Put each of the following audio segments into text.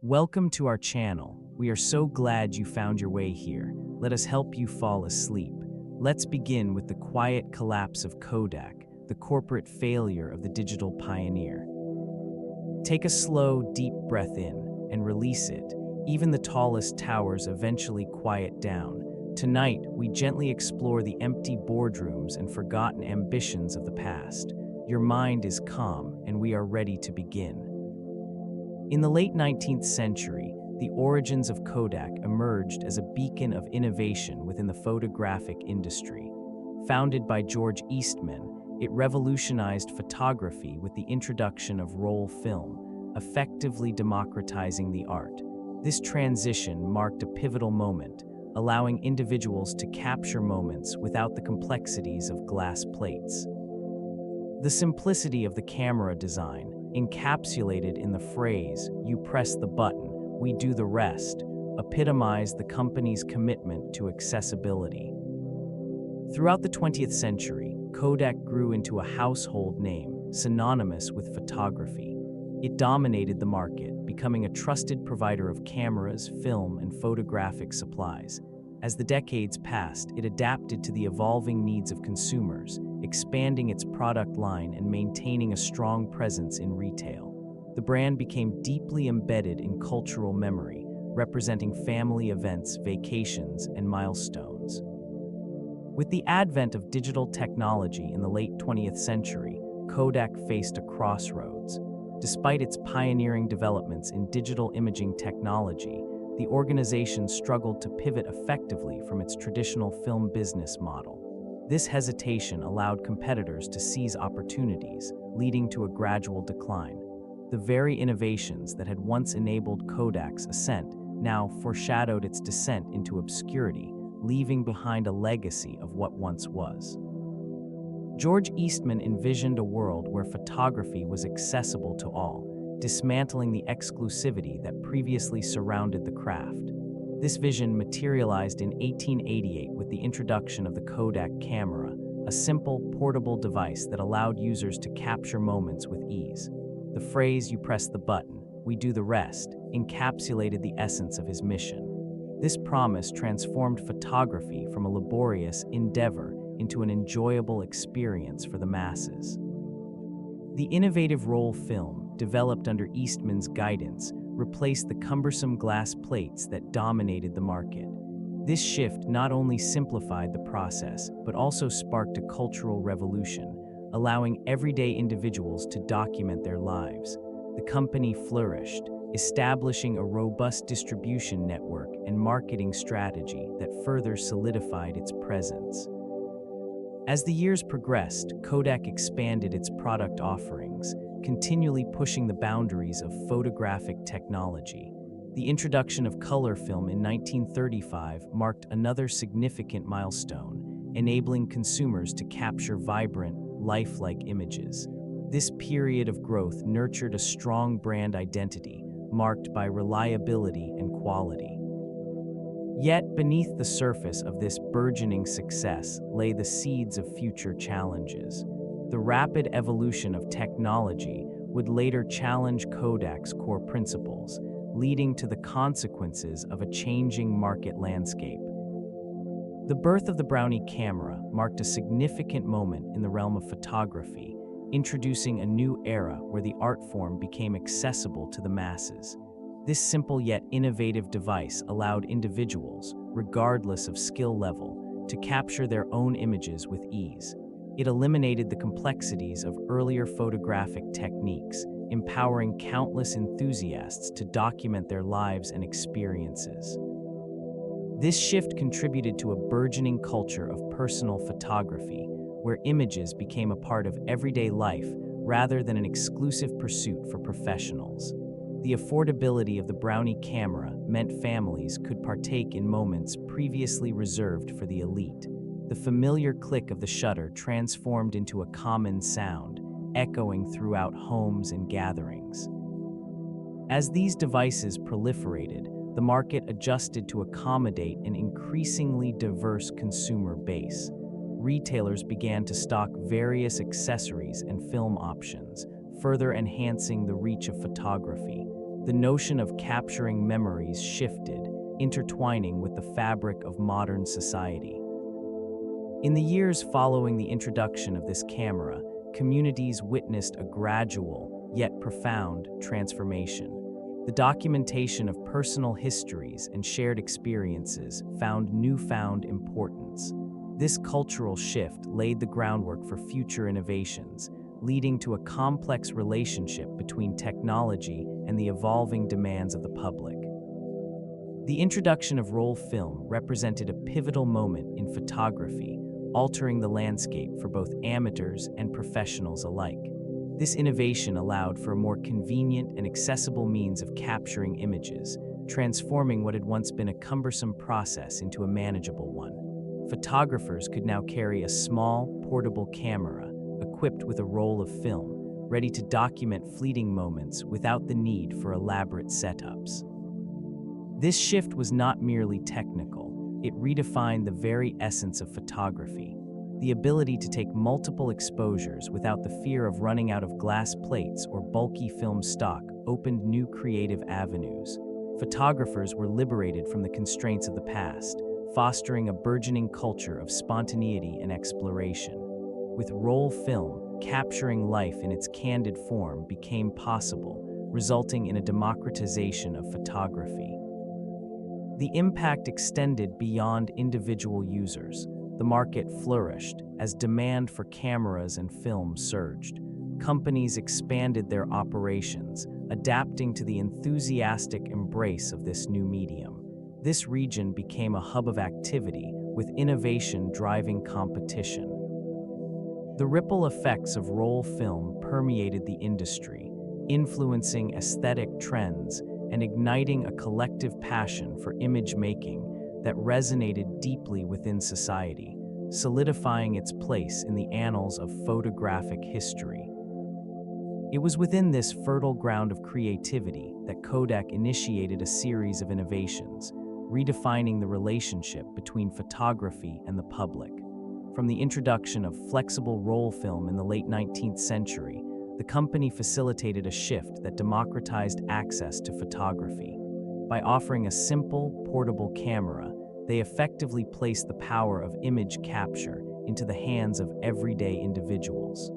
Welcome to our channel. We are so glad you found your way here. Let us help you fall asleep. Let's begin with the quiet collapse of Kodak, the corporate failure of the digital pioneer. Take a slow, deep breath in and release it. Even the tallest towers eventually quiet down. Tonight, we gently explore the empty boardrooms and forgotten ambitions of the past. Your mind is calm, and we are ready to begin. In the late 19th century, the origins of Kodak emerged as a beacon of innovation within the photographic industry. Founded by George Eastman, it revolutionized photography with the introduction of roll film, effectively democratizing the art. This transition marked a pivotal moment, allowing individuals to capture moments without the complexities of glass plates. The simplicity of the camera design, encapsulated in the phrase, "You press the button, we do the rest," epitomized the company's commitment to accessibility. Throughout the 20th century, Kodak grew into a household name, synonymous with photography. It dominated the market, becoming a trusted provider of cameras, film, and photographic supplies. As the decades passed, it adapted to the evolving needs of consumers, expanding its product line and maintaining a strong presence in retail. The brand became deeply embedded in cultural memory, representing family events, vacations, and milestones. With the advent of digital technology in the late 20th century, Kodak faced a crossroads. Despite its pioneering developments in digital imaging technology, the organization struggled to pivot effectively from its traditional film business model. This hesitation allowed competitors to seize opportunities, leading to a gradual decline. The very innovations that had once enabled Kodak's ascent now foreshadowed its descent into obscurity, leaving behind a legacy of what once was. George Eastman envisioned a world where photography was accessible to all, dismantling the exclusivity that previously surrounded the craft. This vision materialized in 1888 with the introduction of the Kodak camera, a simple, portable device that allowed users to capture moments with ease. The phrase, "You press the button, we do the rest," encapsulated the essence of his mission. This promise transformed photography from a laborious endeavor into an enjoyable experience for the masses. The innovative roll film, developed under Eastman's guidance, replaced the cumbersome glass plates that dominated the market. This shift not only simplified the process, but also sparked a cultural revolution, allowing everyday individuals to document their lives. The company flourished, establishing a robust distribution network and marketing strategy that further solidified its presence. As the years progressed, Kodak expanded its product offerings, continually pushing the boundaries of photographic technology. The introduction of color film in 1935 marked another significant milestone, enabling consumers to capture vibrant, lifelike images. This period of growth nurtured a strong brand identity, marked by reliability and quality. Yet, beneath the surface of this burgeoning success lay the seeds of future challenges. The rapid evolution of technology would later challenge Kodak's core principles, leading to the consequences of a changing market landscape. The birth of the Brownie camera marked a significant moment in the realm of photography, introducing a new era where the art form became accessible to the masses. This simple yet innovative device allowed individuals, regardless of skill level, to capture their own images with ease. It eliminated the complexities of earlier photographic techniques, empowering countless enthusiasts to document their lives and experiences. This shift contributed to a burgeoning culture of personal photography, where images became a part of everyday life rather than an exclusive pursuit for professionals. The affordability of the Brownie camera meant families could partake in moments previously reserved for the elite. The familiar click of the shutter transformed into a common sound, echoing throughout homes and gatherings. As these devices proliferated, the market adjusted to accommodate an increasingly diverse consumer base. Retailers began to stock various accessories and film options, further enhancing the reach of photography. the notion of capturing memories shifted, intertwining with the fabric of modern society. In the years following the introduction of this camera, communities witnessed a gradual, yet profound, transformation. The documentation of personal histories and shared experiences found newfound importance. This cultural shift laid the groundwork for future innovations, leading to a complex relationship between technology and the evolving demands of the public. The introduction of roll film represented a pivotal moment in photography, altering the landscape for both amateurs and professionals alike. This innovation allowed for a more convenient and accessible means of capturing images, transforming what had once been a cumbersome process into a manageable one. Photographers could now carry a small, portable camera, equipped with a roll of film, ready to document fleeting moments without the need for elaborate setups. This shift was not merely technical, it redefined the very essence of photography. The ability to take multiple exposures without the fear of running out of glass plates or bulky film stock opened new creative avenues. Photographers were liberated from the constraints of the past, fostering a burgeoning culture of spontaneity and exploration. With roll film, capturing life in its candid form became possible, resulting in a democratization of photography. The impact extended beyond individual users. The market flourished as demand for cameras and film surged. Companies expanded their operations, adapting to the enthusiastic embrace of this new medium. This region became a hub of activity, with innovation driving competition. The ripple effects of roll film permeated the industry, influencing aesthetic trends and igniting a collective passion for image making that resonated deeply within society, solidifying its place in the annals of photographic history. It was within this fertile ground of creativity that Kodak initiated a series of innovations, redefining the relationship between photography and the public. From the introduction of flexible roll film in the late 19th century, the company facilitated a shift that democratized access to photography. By offering a simple, portable camera, they effectively placed the power of image capture into the hands of everyday individuals.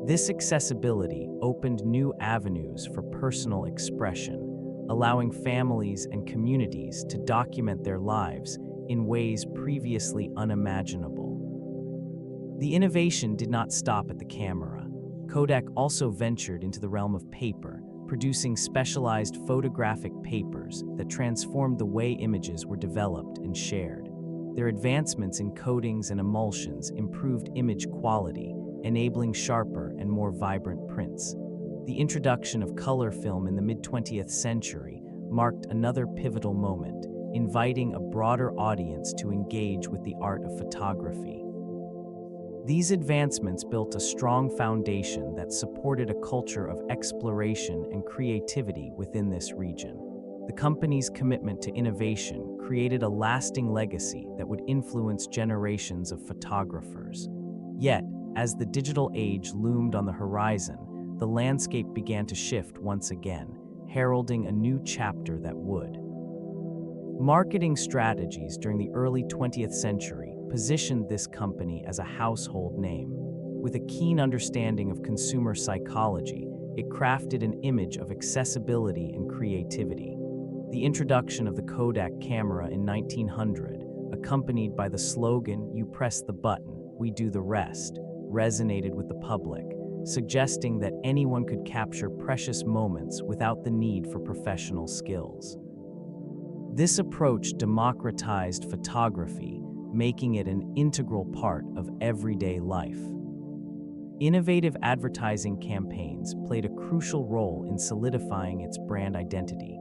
This accessibility opened new avenues for personal expression, allowing families and communities to document their lives in ways previously unimaginable. The innovation did not stop at the camera. Kodak also ventured into the realm of paper, producing specialized photographic papers that transformed the way images were developed and shared. Their advancements in coatings and emulsions improved image quality, enabling sharper and more vibrant prints. The introduction of color film in the mid-20th century marked another pivotal moment, inviting a broader audience to engage with the art of photography. These advancements built a strong foundation that supported a culture of exploration and creativity within this region. The company's commitment to innovation created a lasting legacy that would influence generations of photographers. Yet, as the digital age loomed on the horizon, the landscape began to shift once again, heralding a new chapter that would. Marketing strategies during the early 20th century positioned this company as a household name. With a keen understanding of consumer psychology, it crafted an image of accessibility and creativity. The introduction of the Kodak camera in 1900, accompanied by the slogan, "You press the button, we do the rest," resonated with the public, suggesting that anyone could capture precious moments without the need for professional skills. This approach democratized photography, making it an integral part of everyday life. Innovative advertising campaigns played a crucial role in solidifying its brand identity.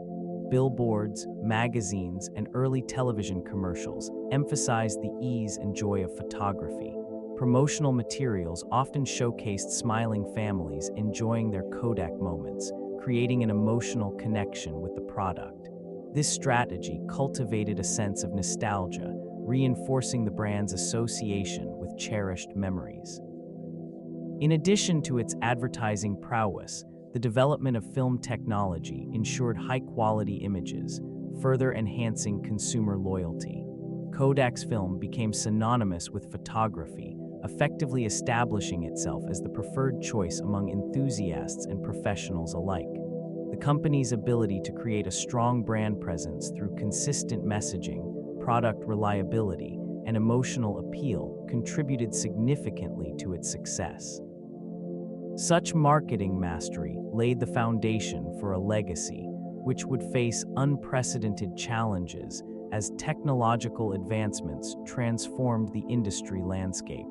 Billboards, magazines, and early television commercials emphasized the ease and joy of photography. Promotional materials often showcased smiling families enjoying their Kodak moments, creating an emotional connection with the product. This strategy cultivated a sense of nostalgia, reinforcing the brand's association with cherished memories. In addition to its advertising prowess, the development of film technology ensured high-quality images, further enhancing consumer loyalty. Kodak's film became synonymous with photography, effectively establishing itself as the preferred choice among enthusiasts and professionals alike. The company's ability to create a strong brand presence through consistent messaging, product reliability, and emotional appeal contributed significantly to its success. Such marketing mastery laid the foundation for a legacy which would face unprecedented challenges as technological advancements transformed the industry landscape.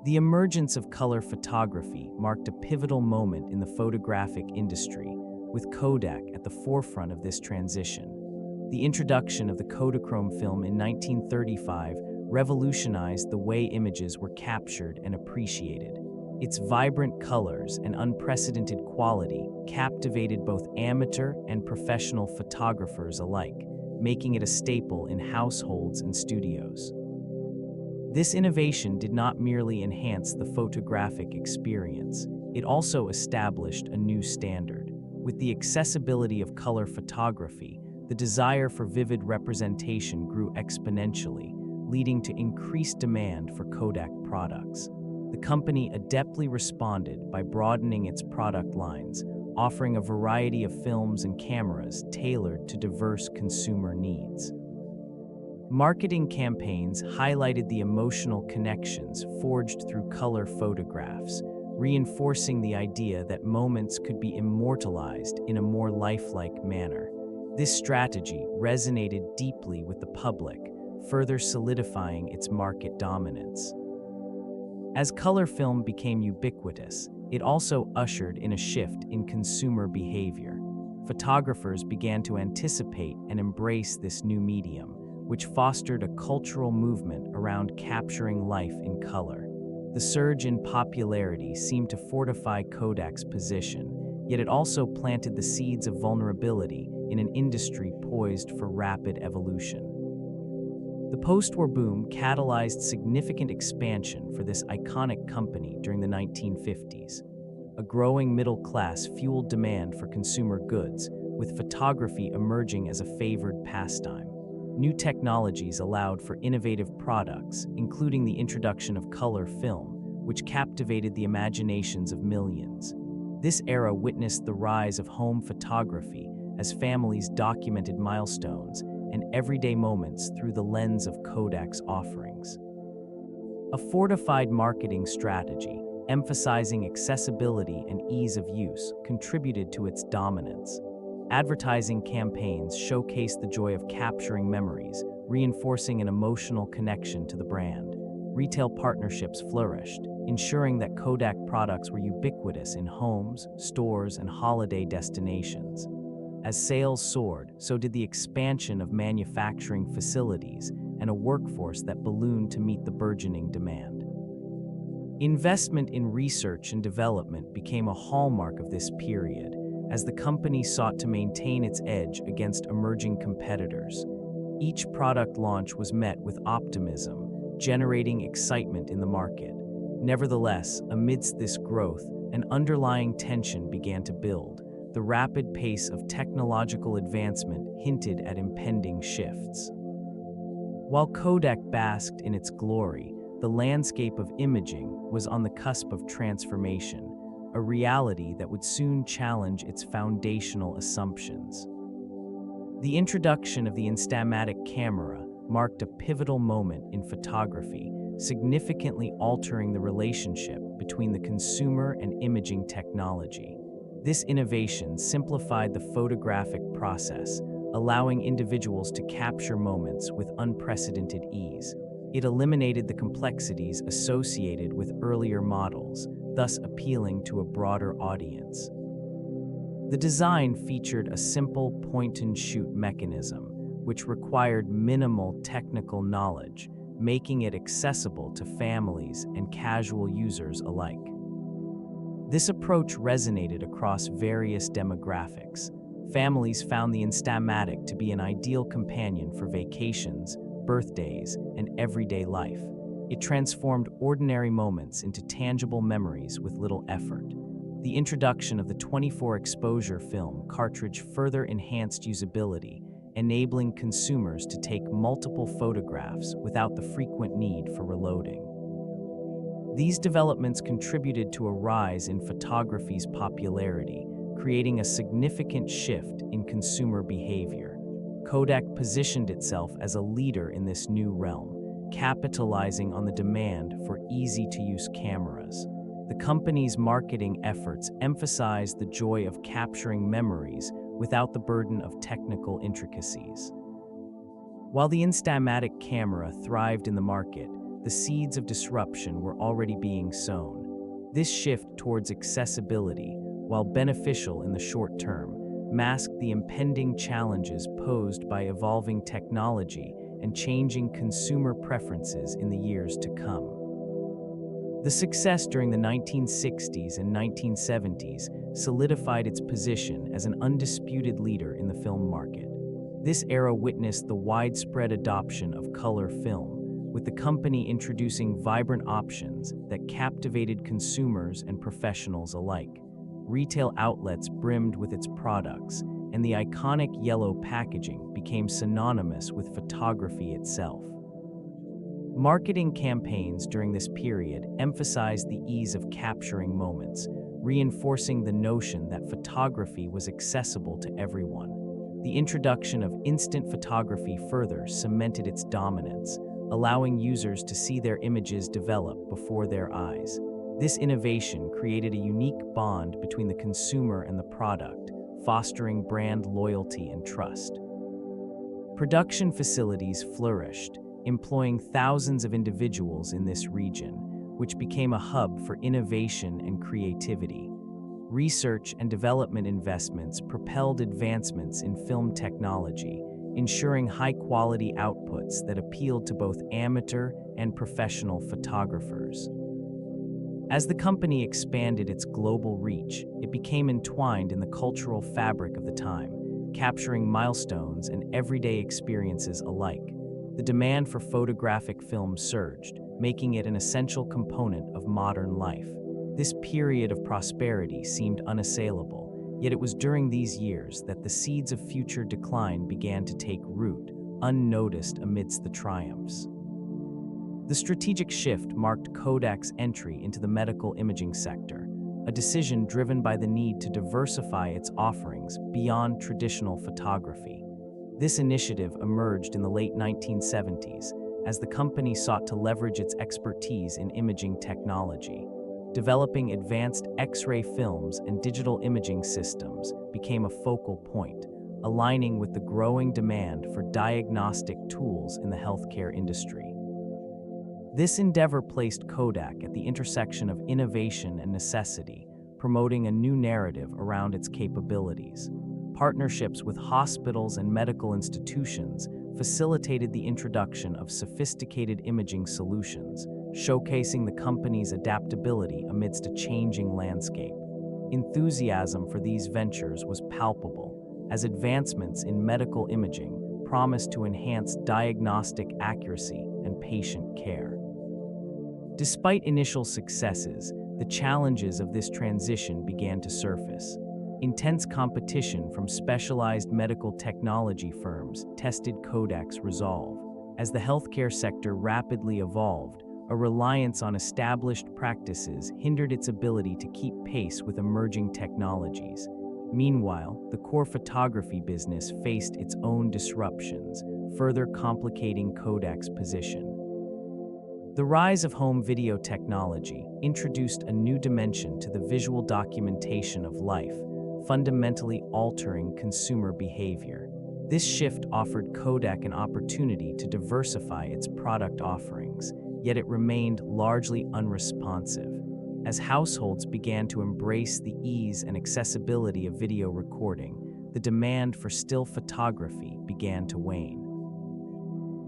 The emergence of color photography marked a pivotal moment in the photographic industry, with Kodak at the forefront of this transition. The introduction of the Kodachrome film in 1935 revolutionized the way images were captured and appreciated. Its vibrant colors and unprecedented quality captivated both amateur and professional photographers alike, making it a staple in households and studios. This innovation did not merely enhance the photographic experience, it also established a new standard. With the accessibility of color photography, the desire for vivid representation grew exponentially, leading to increased demand for Kodak products. The company adeptly responded by broadening its product lines, offering a variety of films and cameras tailored to diverse consumer needs. Marketing campaigns highlighted the emotional connections forged through color photographs, reinforcing the idea that moments could be immortalized in a more lifelike manner. This strategy resonated deeply with the public, further solidifying its market dominance. As color film became ubiquitous, it also ushered in a shift in consumer behavior. Photographers began to anticipate and embrace this new medium, which fostered a cultural movement around capturing life in color. The surge in popularity seemed to fortify Kodak's position, yet it also planted the seeds of vulnerability in an industry poised for rapid evolution. The post-war boom catalyzed significant expansion for this iconic company during the 1950s. A growing middle class fueled demand for consumer goods, with photography emerging as a favored pastime. New technologies allowed for innovative products, including the introduction of color film, which captivated the imaginations of millions. This era witnessed the rise of home photography as families documented milestones and everyday moments through the lens of Kodak's offerings. A fortified marketing strategy, emphasizing accessibility and ease of use, contributed to its dominance. Advertising campaigns showcased the joy of capturing memories, reinforcing an emotional connection to the brand. Retail partnerships flourished, ensuring that Kodak products were ubiquitous in homes, stores, and holiday destinations. As sales soared, so did the expansion of manufacturing facilities and a workforce that ballooned to meet the burgeoning demand. Investment in research and development became a hallmark of this period, as the company sought to maintain its edge against emerging competitors. Each product launch was met with optimism, generating excitement in the market. Nevertheless, amidst this growth, an underlying tension began to build. The rapid pace of technological advancement hinted at impending shifts. While Kodak basked in its glory, the landscape of imaging was on the cusp of transformation, a reality that would soon challenge its foundational assumptions. The introduction of the instamatic camera marked a pivotal moment in photography, significantly altering the relationship between the consumer and imaging technology. This innovation simplified the photographic process, allowing individuals to capture moments with unprecedented ease. It eliminated the complexities associated with earlier models, thus appealing to a broader audience. The design featured a simple point-and-shoot mechanism, which required minimal technical knowledge, making it accessible to families and casual users alike. This approach resonated across various demographics. Families found the Instamatic to be an ideal companion for vacations, birthdays, and everyday life. It transformed ordinary moments into tangible memories with little effort. The introduction of the 24-exposure film cartridge further enhanced usability, enabling consumers to take multiple photographs without the frequent need for reloading. These developments contributed to a rise in photography's popularity, creating a significant shift in consumer behavior. Kodak positioned itself as a leader in this new realm, capitalizing on the demand for easy-to-use cameras. The company's marketing efforts emphasized the joy of capturing memories without the burden of technical intricacies. While the Instamatic camera thrived in the market, the seeds of disruption were already being sown. This shift towards accessibility, while beneficial in the short term, masked the impending challenges posed by evolving technology and changing consumer preferences in the years to come. The success during the 1960s and 1970s solidified its position as an undisputed leader in the film market. This era witnessed the widespread adoption of color film, with the company introducing vibrant options that captivated consumers and professionals alike. Retail outlets brimmed with its products, and the iconic yellow packaging became synonymous with photography itself. Marketing campaigns during this period emphasized the ease of capturing moments, reinforcing the notion that photography was accessible to everyone. The introduction of instant photography further cemented its dominance, allowing users to see their images develop before their eyes. This innovation created a unique bond between the consumer and the product, fostering brand loyalty and trust. Production facilities flourished, employing thousands of individuals in this region, which became a hub for innovation and creativity. Research and development investments propelled advancements in film technology, ensuring high-quality outputs that appealed to both amateur and professional photographers. As the company expanded its global reach, it became entwined in the cultural fabric of the time, capturing milestones and everyday experiences alike. The demand for photographic film surged, making it an essential component of modern life. This period of prosperity seemed unassailable, yet it was during these years that the seeds of future decline began to take root, unnoticed amidst the triumphs. The strategic shift marked Kodak's entry into the medical imaging sector, a decision driven by the need to diversify its offerings beyond traditional photography. This initiative emerged in the late 1970s as the company sought to leverage its expertise in imaging technology. Developing advanced X-ray films and digital imaging systems became a focal point, aligning with the growing demand for diagnostic tools in the healthcare industry. This endeavor placed Kodak at the intersection of innovation and necessity, promoting a new narrative around its capabilities. Partnerships with hospitals and medical institutions facilitated the introduction of sophisticated imaging solutions, showcasing the company's adaptability amidst a changing landscape. Enthusiasm for these ventures was palpable, as advancements in medical imaging promised to enhance diagnostic accuracy and patient care. Despite initial successes, the challenges of this transition began to surface. Intense competition from specialized medical technology firms tested Kodak's resolve. As the healthcare sector rapidly evolved, a reliance on established practices hindered its ability to keep pace with emerging technologies. Meanwhile, the core photography business faced its own disruptions, further complicating Kodak's position. The rise of home video technology introduced a new dimension to the visual documentation of life, fundamentally altering consumer behavior. This shift offered Kodak an opportunity to diversify its product offerings, yet it remained largely unresponsive. As households began to embrace the ease and accessibility of video recording, the demand for still photography began to wane.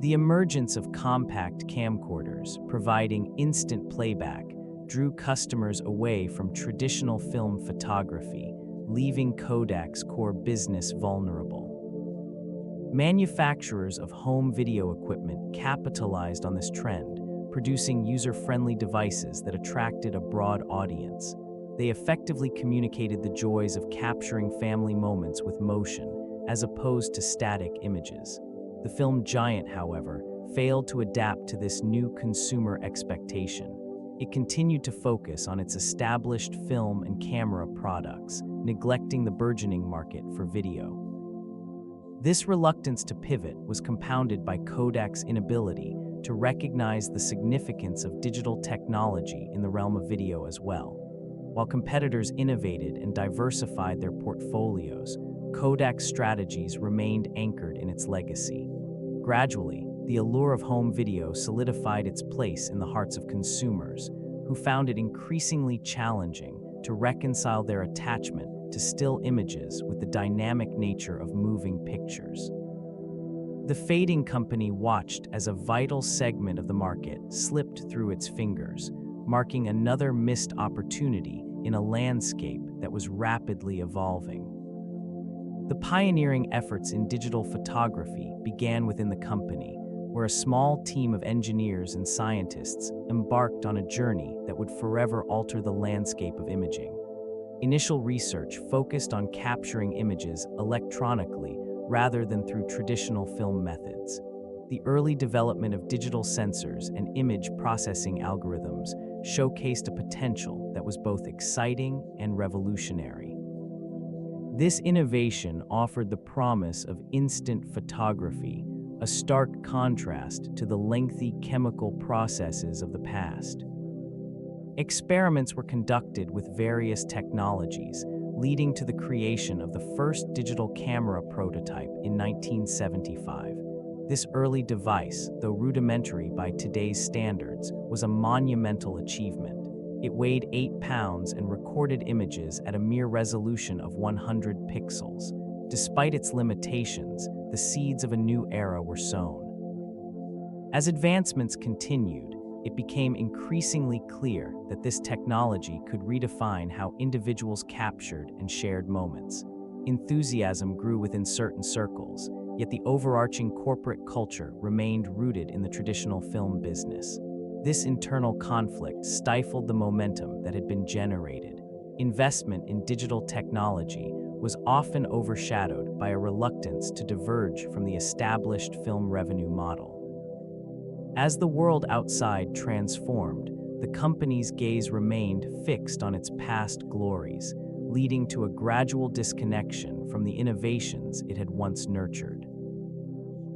The emergence of compact camcorders, providing instant playback, drew customers away from traditional film photography, leaving Kodak's core business vulnerable. Manufacturers of home video equipment capitalized on this trend, producing user-friendly devices that attracted a broad audience. they effectively communicated the joys of capturing family moments with motion, as opposed to static images. The film giant, however, failed to adapt to this new consumer expectation. It continued to focus on its established film and camera products, neglecting the burgeoning market for video. This reluctance to pivot was compounded by Kodak's inability to recognize the significance of digital technology in the realm of video as well. While competitors innovated and diversified their portfolios, Kodak's strategies remained anchored in its legacy. Gradually, the allure of home video solidified its place in the hearts of consumers, who found it increasingly challenging to reconcile their attachment to still images with the dynamic nature of moving pictures. The fading company watched as a vital segment of the market slipped through its fingers, marking another missed opportunity in a landscape that was rapidly evolving. The pioneering efforts in digital photography began within the company, where a small team of engineers and scientists embarked on a journey that would forever alter the landscape of imaging. Initial research focused on capturing images electronically rather than through traditional film methods. The early development of digital sensors and image processing algorithms showcased a potential that was both exciting and revolutionary. This innovation offered the promise of instant photography, a stark contrast to the lengthy chemical processes of the past. Experiments were conducted with various technologies, leading to the creation of the first digital camera prototype in 1975. This early device, though rudimentary by today's standards, was a monumental achievement. It weighed 8 pounds and recorded images at a mere resolution of 100 pixels. Despite its limitations, the seeds of a new era were sown. As advancements continued, it became increasingly clear that this technology could redefine how individuals captured and shared moments. Enthusiasm grew within certain circles, yet the overarching corporate culture remained rooted in the traditional film business. This internal conflict stifled the momentum that had been generated. Investment in digital technology was often overshadowed by a reluctance to diverge from the established film revenue model. As the world outside transformed, the company's gaze remained fixed on its past glories, leading to a gradual disconnection from the innovations it had once nurtured.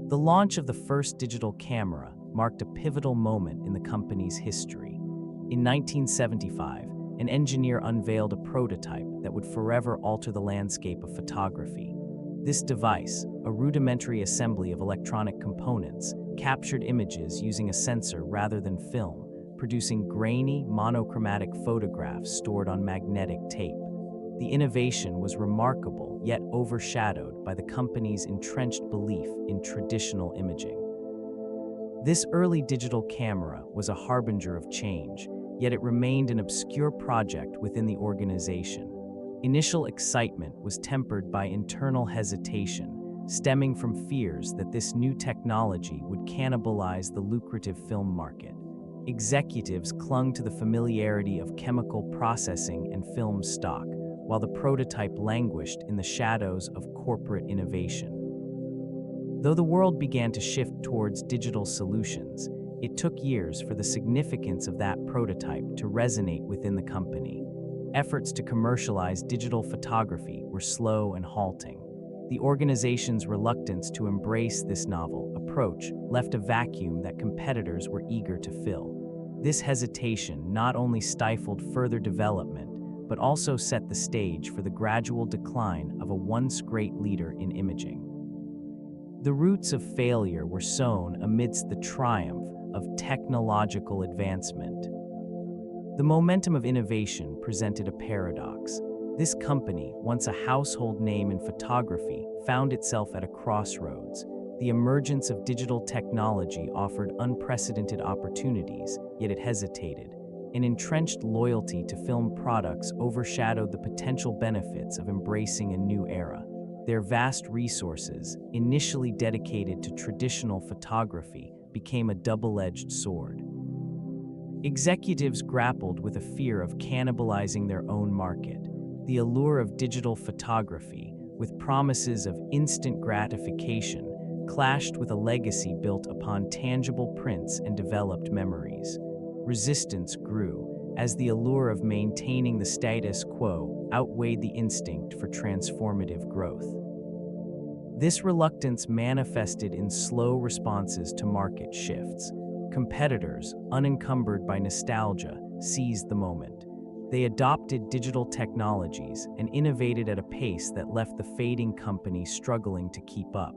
The launch of the first digital camera marked a pivotal moment in the company's history. In 1975, an engineer unveiled a prototype that would forever alter the landscape of photography. This device, a rudimentary assembly of electronic components, captured images using a sensor rather than film, producing grainy, monochromatic photographs stored on magnetic tape. The innovation was remarkable, yet overshadowed by the company's entrenched belief in traditional imaging. This early digital camera was a harbinger of change, yet it remained an obscure project within the organization. Initial excitement was tempered by internal hesitation, stemming from fears that this new technology would cannibalize the lucrative film market. Executives clung to the familiarity of chemical processing and film stock, while the prototype languished in the shadows of corporate innovation. Though the world began to shift towards digital solutions, it took years for the significance of that prototype to resonate within the company. Efforts to commercialize digital photography were slow and halting. The organization's reluctance to embrace this novel approach left a vacuum that competitors were eager to fill. This hesitation not only stifled further development, but also set the stage for the gradual decline of a once great leader in imaging. The roots of failure were sown amidst the triumph of technological advancement. The momentum of innovation presented a paradox. This company, once a household name in photography, found itself at a crossroads. The emergence of digital technology offered unprecedented opportunities, yet it hesitated. An entrenched loyalty to film products overshadowed the potential benefits of embracing a new era. Their vast resources, initially dedicated to traditional photography, became a double-edged sword. Executives grappled with a fear of cannibalizing their own market. The allure of digital photography, with promises of instant gratification, clashed with a legacy built upon tangible prints and developed memories. Resistance grew as the allure of maintaining the status quo outweighed the instinct for transformative growth. This reluctance manifested in slow responses to market shifts. Competitors, unencumbered by nostalgia, seized the moment. They adopted digital technologies and innovated at a pace that left the fading company struggling to keep up.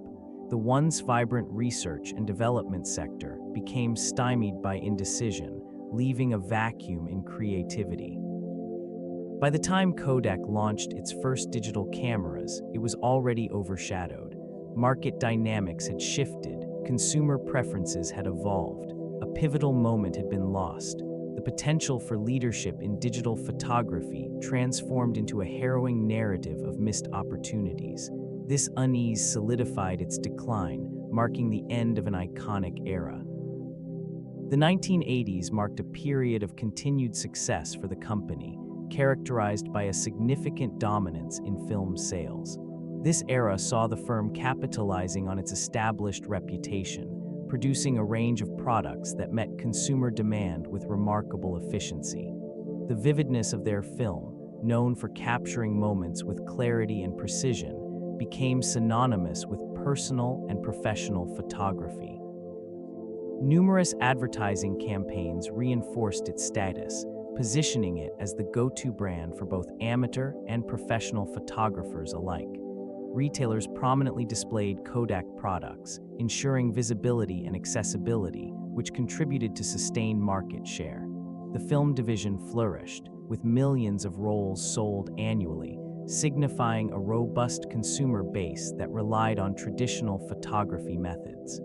The once vibrant research and development sector became stymied by indecision, leaving a vacuum in creativity. By the time Kodak launched its first digital cameras, it was already overshadowed. Market dynamics had shifted, consumer preferences had evolved. A pivotal moment had been lost. The potential for leadership in digital photography transformed into a harrowing narrative of missed opportunities. This unease solidified its decline, marking the end of an iconic era. The 1980s marked a period of continued success for the company, characterized by a significant dominance in film sales. This era saw the firm capitalizing on its established reputation, producing a range of products that met consumer demand with remarkable efficiency. The vividness of their film, known for capturing moments with clarity and precision, became synonymous with personal and professional photography. Numerous advertising campaigns reinforced its status, positioning it as the go-to brand for both amateur and professional photographers alike. Retailers prominently displayed Kodak products, ensuring visibility and accessibility, which contributed to sustained market share. The film division flourished, with millions of rolls sold annually, signifying a robust consumer base that relied on traditional photography methods.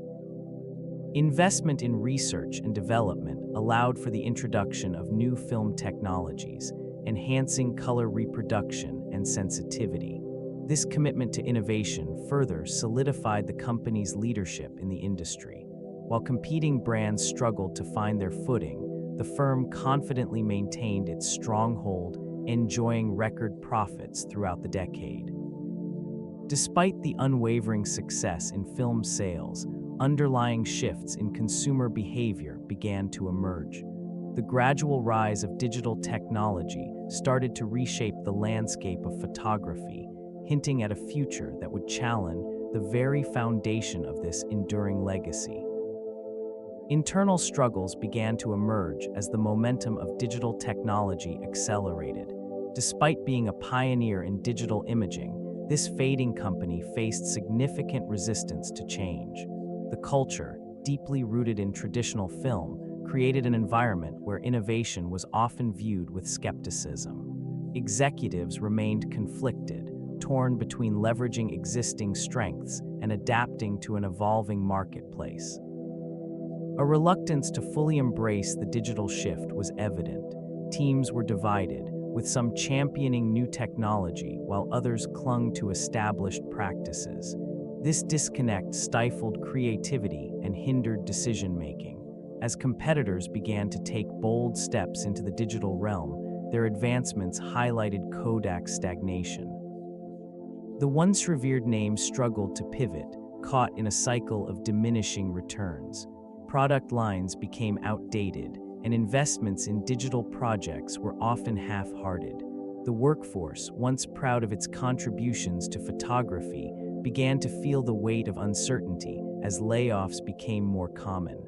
Investment in research and development allowed for the introduction of new film technologies, enhancing color reproduction and sensitivity. This commitment to innovation further solidified the company's leadership in the industry. While competing brands struggled to find their footing, the firm confidently maintained its stronghold, enjoying record profits throughout the decade. Despite the unwavering success in film sales, underlying shifts in consumer behavior began to emerge. The gradual rise of digital technology started to reshape the landscape of photography, hinting at a future that would challenge the very foundation of this enduring legacy. Internal struggles began to emerge as the momentum of digital technology accelerated. Despite being a pioneer in digital imaging, this fading company faced significant resistance to change. The culture, deeply rooted in traditional film, created an environment where innovation was often viewed with skepticism. Executives remained conflicted, torn between leveraging existing strengths and adapting to an evolving marketplace. A reluctance to fully embrace the digital shift was evident. Teams were divided, with some championing new technology while others clung to established practices. This disconnect stifled creativity and hindered decision-making. As competitors began to take bold steps into the digital realm, their advancements highlighted Kodak's stagnation. The once revered name struggled to pivot, caught in a cycle of diminishing returns. Product lines became outdated, and investments in digital projects were often half-hearted. The workforce, once proud of its contributions to photography, began to feel the weight of uncertainty as layoffs became more common.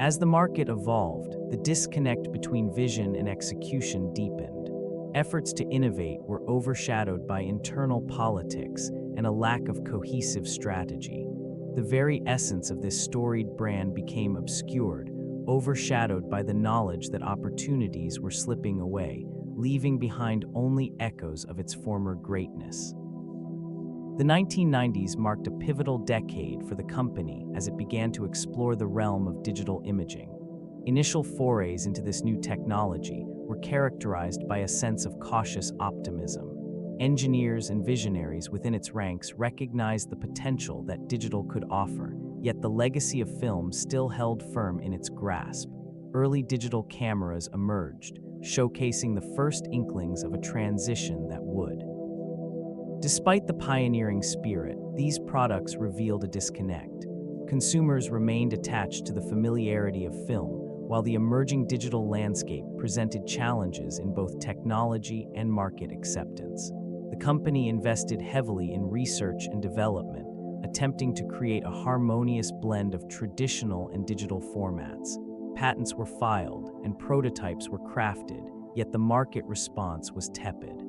As the market evolved, the disconnect between vision and execution deepened. Efforts to innovate were overshadowed by internal politics and a lack of cohesive strategy. The very essence of this storied brand became obscured, overshadowed by the knowledge that opportunities were slipping away, leaving behind only echoes of its former greatness. The 1990s marked a pivotal decade for the company as it began to explore the realm of digital imaging. Initial forays into this new technology were characterized by a sense of cautious optimism. Engineers and visionaries within its ranks recognized the potential that digital could offer, yet the legacy of film still held firm in its grasp. early digital cameras emerged, showcasing the first inklings of a transition that would. Despite the pioneering spirit, these products revealed a disconnect. Consumers remained attached to the familiarity of film, while the emerging digital landscape presented challenges in both technology and market acceptance. The company invested heavily in research and development, attempting to create a harmonious blend of traditional and digital formats. Patents were filed and prototypes were crafted, yet the market response was tepid.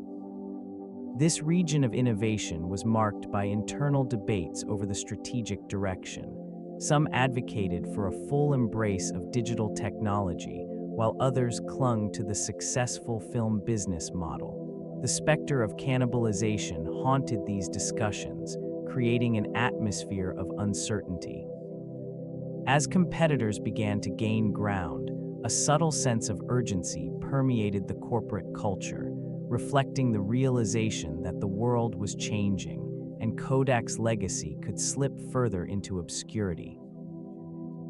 This region of innovation was marked by internal debates over the strategic direction. Some advocated for a full embrace of digital technology, while others clung to the successful film business model. The specter of cannibalization haunted these discussions, creating an atmosphere of uncertainty. As competitors began to gain ground, a subtle sense of urgency permeated the corporate culture, reflecting the realization that the world was changing and Kodak's legacy could slip further into obscurity.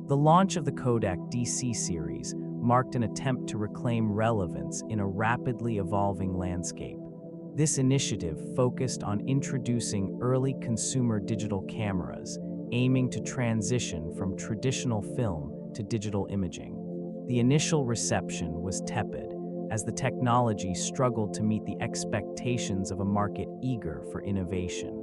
The launch of the Kodak DC series marked an attempt to reclaim relevance in a rapidly evolving landscape. This initiative focused on introducing early consumer digital cameras, aiming to transition from traditional film to digital imaging. The initial reception was tepid, as the technology struggled to meet the expectations of a market eager for innovation.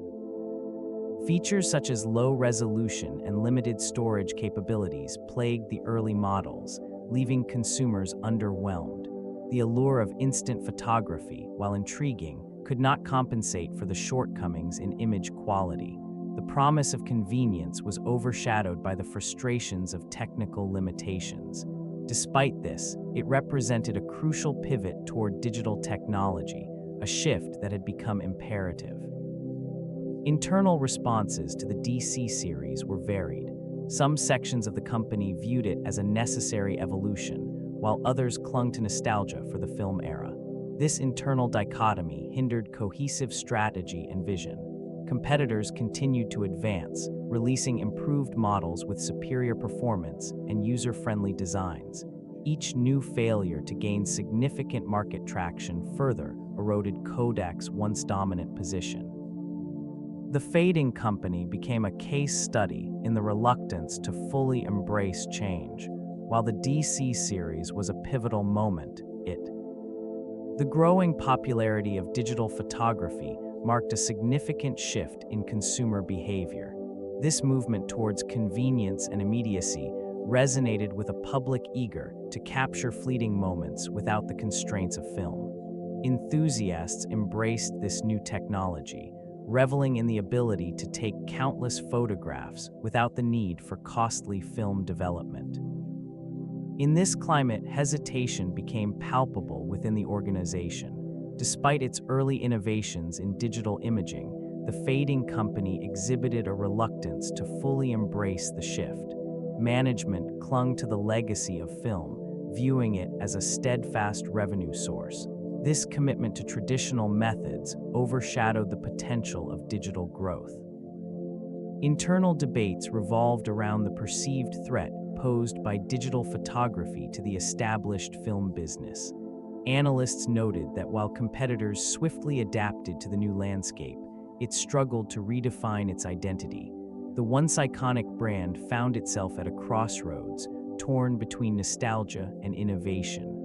Features such as low resolution and limited storage capabilities plagued the early models, leaving consumers underwhelmed. The allure of instant photography, while intriguing, could not compensate for the shortcomings in image quality. The promise of convenience was overshadowed by the frustrations of technical limitations. Despite this, it represented a crucial pivot toward digital technology, a shift that had become imperative. Internal responses to the DC series were varied. Some sections of the company viewed it as a necessary evolution, while others clung to nostalgia for the film era. This internal dichotomy hindered cohesive strategy and vision. Competitors continued to advance, releasing improved models with superior performance and user-friendly designs. Each new failure to gain significant market traction further eroded Kodak's once dominant position. The fading company became a case study in the reluctance to fully embrace change. While the DC series was a pivotal moment, the growing popularity of digital photography marked a significant shift in consumer behavior. This movement towards convenience and immediacy resonated with a public eager to capture fleeting moments without the constraints of film. Enthusiasts embraced this new technology, reveling in the ability to take countless photographs without the need for costly film development. In this climate, hesitation became palpable within the organization. Despite its early innovations in digital imaging, the fading company exhibited a reluctance to fully embrace the shift. Management clung to the legacy of film, viewing it as a steadfast revenue source. This commitment to traditional methods overshadowed the potential of digital growth. Internal debates revolved around the perceived threat posed by digital photography to the established film business. Analysts noted that while competitors swiftly adapted to the new landscape, it struggled to redefine its identity. The once iconic brand found itself at a crossroads, torn between nostalgia and innovation.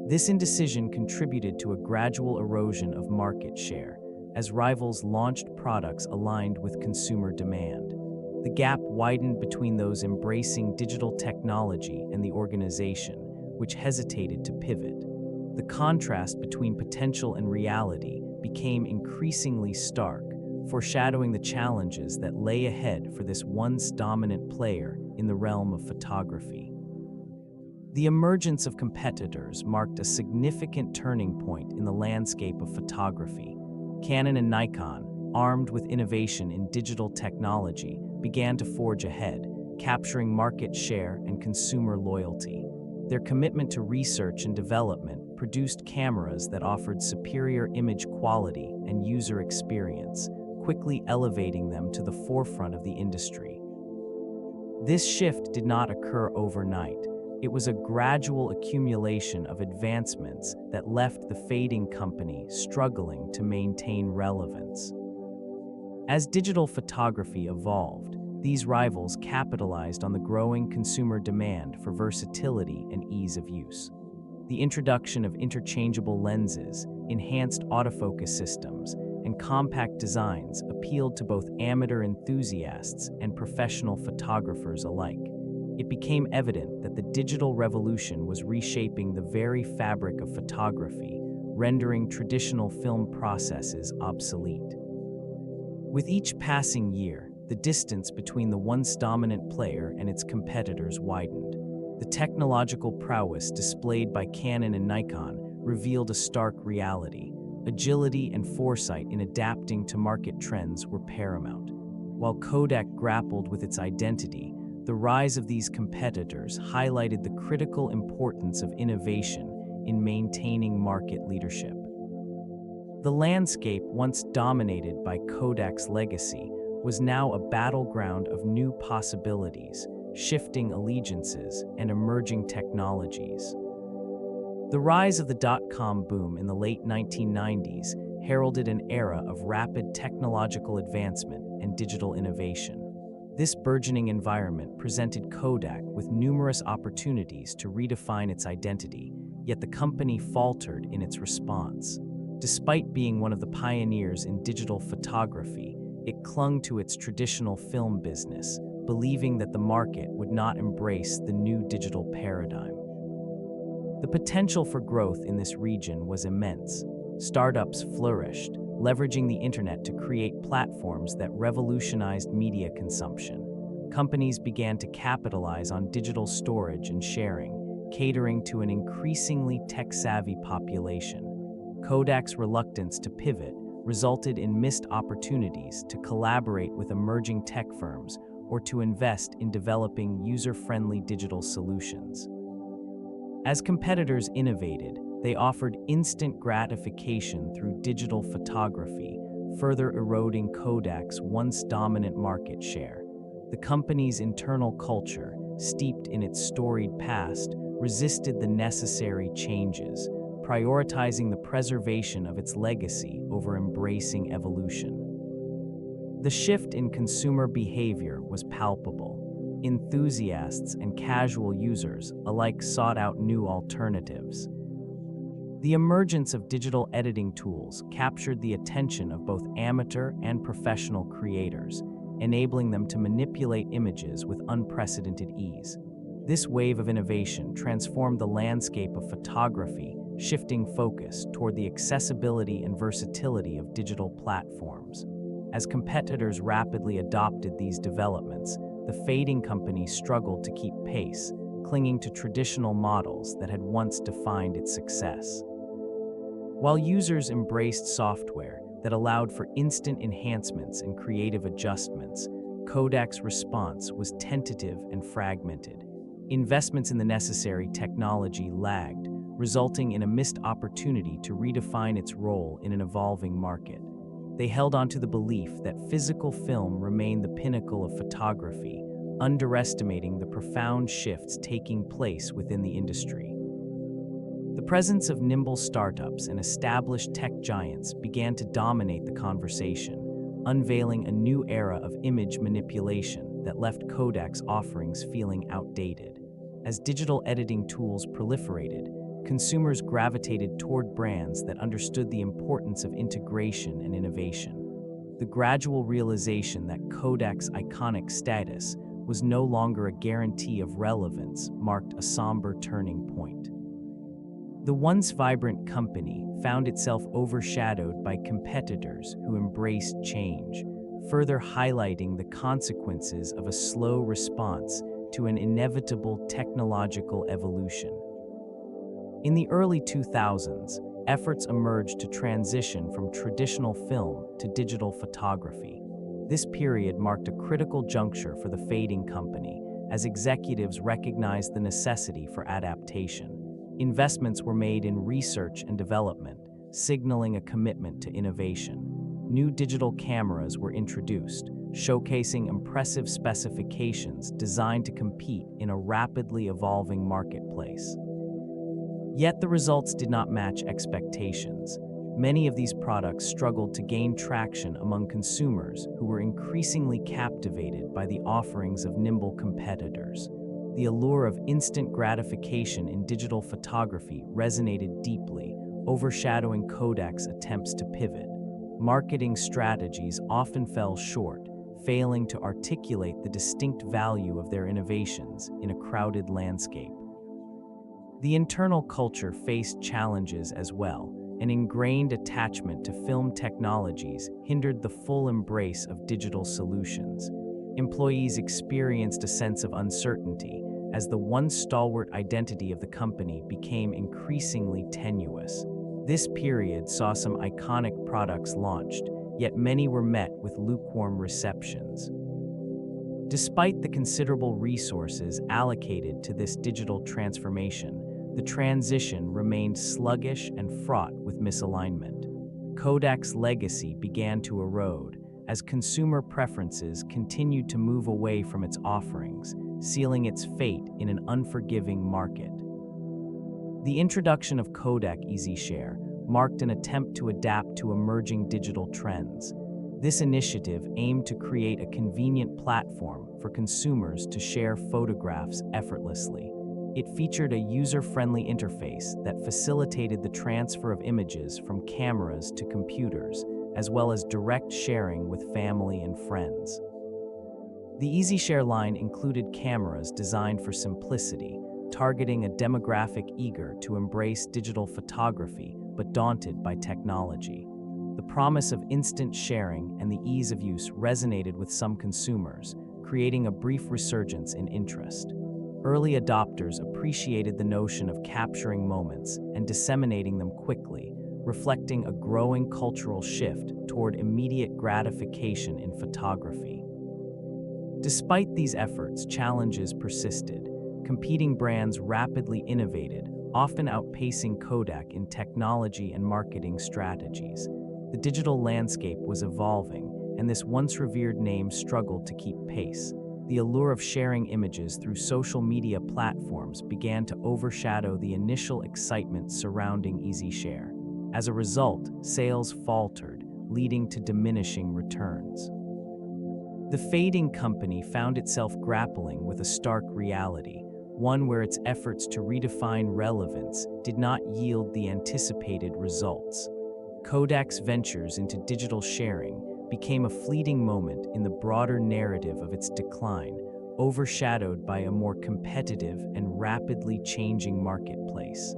This indecision contributed to a gradual erosion of market share, as rivals launched products aligned with consumer demand. The gap widened between those embracing digital technology and the organization, which hesitated to pivot. The contrast between potential and reality became increasingly stark, foreshadowing the challenges that lay ahead for this once dominant player in the realm of photography. The emergence of competitors marked a significant turning point in the landscape of photography. Canon and Nikon, armed with innovation in digital technology, began to forge ahead, capturing market share and consumer loyalty. Their commitment to research and development produced cameras that offered superior image quality and user experience, quickly elevating them to the forefront of the industry. This shift did not occur overnight. It was a gradual accumulation of advancements that left the fading company struggling to maintain relevance. As digital photography evolved, these rivals capitalized on the growing consumer demand for versatility and ease of use. The introduction of interchangeable lenses, enhanced autofocus systems, and compact designs appealed to both amateur enthusiasts and professional photographers alike. It became evident that the digital revolution was reshaping the very fabric of photography, rendering traditional film processes obsolete. With each passing year, the distance between the once dominant player and its competitors widened. The technological prowess displayed by Canon and Nikon revealed a stark reality. Agility and foresight in adapting to market trends were paramount. While Kodak grappled with its identity, the rise of these competitors highlighted the critical importance of innovation in maintaining market leadership. The landscape, once dominated by Kodak's legacy, was now a battleground of new possibilities, shifting allegiances, and emerging technologies. The rise of the dot-com boom in the late 1990s heralded an era of rapid technological advancement and digital innovation. This burgeoning environment presented Kodak with numerous opportunities to redefine its identity, yet the company faltered in its response. Despite being one of the pioneers in digital photography, it clung to its traditional film business, believing that the market would not embrace the new digital paradigm. The potential for growth in this region was immense. Startups flourished, leveraging the internet to create platforms that revolutionized media consumption. Companies began to capitalize on digital storage and sharing, catering to an increasingly tech-savvy population. Kodak's reluctance to pivot resulted in missed opportunities to collaborate with emerging tech firms or to invest in developing user-friendly digital solutions. As competitors innovated, they offered instant gratification through digital photography, further eroding Kodak's once dominant market share. The company's internal culture, steeped in its storied past, resisted the necessary changes, prioritizing the preservation of its legacy over embracing evolution. The shift in consumer behavior was palpable. Enthusiasts and casual users alike sought out new alternatives. The emergence of digital editing tools captured the attention of both amateur and professional creators, enabling them to manipulate images with unprecedented ease. This wave of innovation transformed the landscape of photography, shifting focus toward the accessibility and versatility of digital platforms. As competitors rapidly adopted these developments, the fading company struggled to keep pace, clinging to traditional models that had once defined its success. While users embraced software that allowed for instant enhancements and creative adjustments, Kodak's response was tentative and fragmented. Investments in the necessary technology lagged, resulting in a missed opportunity to redefine its role in an evolving market. They held on to the belief that physical film remained the pinnacle of photography, underestimating the profound shifts taking place within the industry. The presence of nimble startups and established tech giants began to dominate the conversation, unveiling a new era of image manipulation that left Kodak's offerings feeling outdated. As digital editing tools proliferated, consumers gravitated toward brands that understood the importance of integration and innovation. The gradual realization that Kodak's iconic status was no longer a guarantee of relevance marked a somber turning point. The once vibrant company found itself overshadowed by competitors who embraced change, further highlighting the consequences of a slow response to an inevitable technological evolution. In the early 2000s, efforts emerged to transition from traditional film to digital photography. This period marked a critical juncture for the fading company, as executives recognized the necessity for adaptation. Investments were made in research and development, signaling a commitment to innovation. New digital cameras were introduced, showcasing impressive specifications designed to compete in a rapidly evolving marketplace. Yet the results did not match expectations. Many of these products struggled to gain traction among consumers who were increasingly captivated by the offerings of nimble competitors. The allure of instant gratification in digital photography resonated deeply, overshadowing Kodak's attempts to pivot. Marketing strategies often fell short, failing to articulate the distinct value of their innovations in a crowded landscape. The internal culture faced challenges as well. An ingrained attachment to film technologies hindered the full embrace of digital solutions. Employees experienced a sense of uncertainty as the once stalwart identity of the company became increasingly tenuous. This period saw some iconic products launched, yet many were met with lukewarm receptions. Despite the considerable resources allocated to this digital transformation, the transition remained sluggish and fraught with misalignment. Kodak's legacy began to erode as consumer preferences continued to move away from its offerings, sealing its fate in an unforgiving market. The introduction of Kodak EasyShare marked an attempt to adapt to emerging digital trends. This initiative aimed to create a convenient platform for consumers to share photographs effortlessly. It featured a user-friendly interface that facilitated the transfer of images from cameras to computers, as well as direct sharing with family and friends. The EasyShare line included cameras designed for simplicity, targeting a demographic eager to embrace digital photography but daunted by technology. The promise of instant sharing and the ease of use resonated with some consumers, creating a brief resurgence in interest. Early adopters appreciated the notion of capturing moments and disseminating them quickly, reflecting a growing cultural shift toward immediate gratification in photography. Despite these efforts, challenges persisted. Competing brands rapidly innovated, often outpacing Kodak in technology and marketing strategies. The digital landscape was evolving, and this once revered name struggled to keep pace. The allure of sharing images through social media platforms began to overshadow the initial excitement surrounding EasyShare. As a result, sales faltered, leading to diminishing returns. The fading company found itself grappling with a stark reality, one where its efforts to redefine relevance did not yield the anticipated results. Kodak's ventures into digital sharing became a fleeting moment in the broader narrative of its decline, overshadowed by a more competitive and rapidly changing marketplace.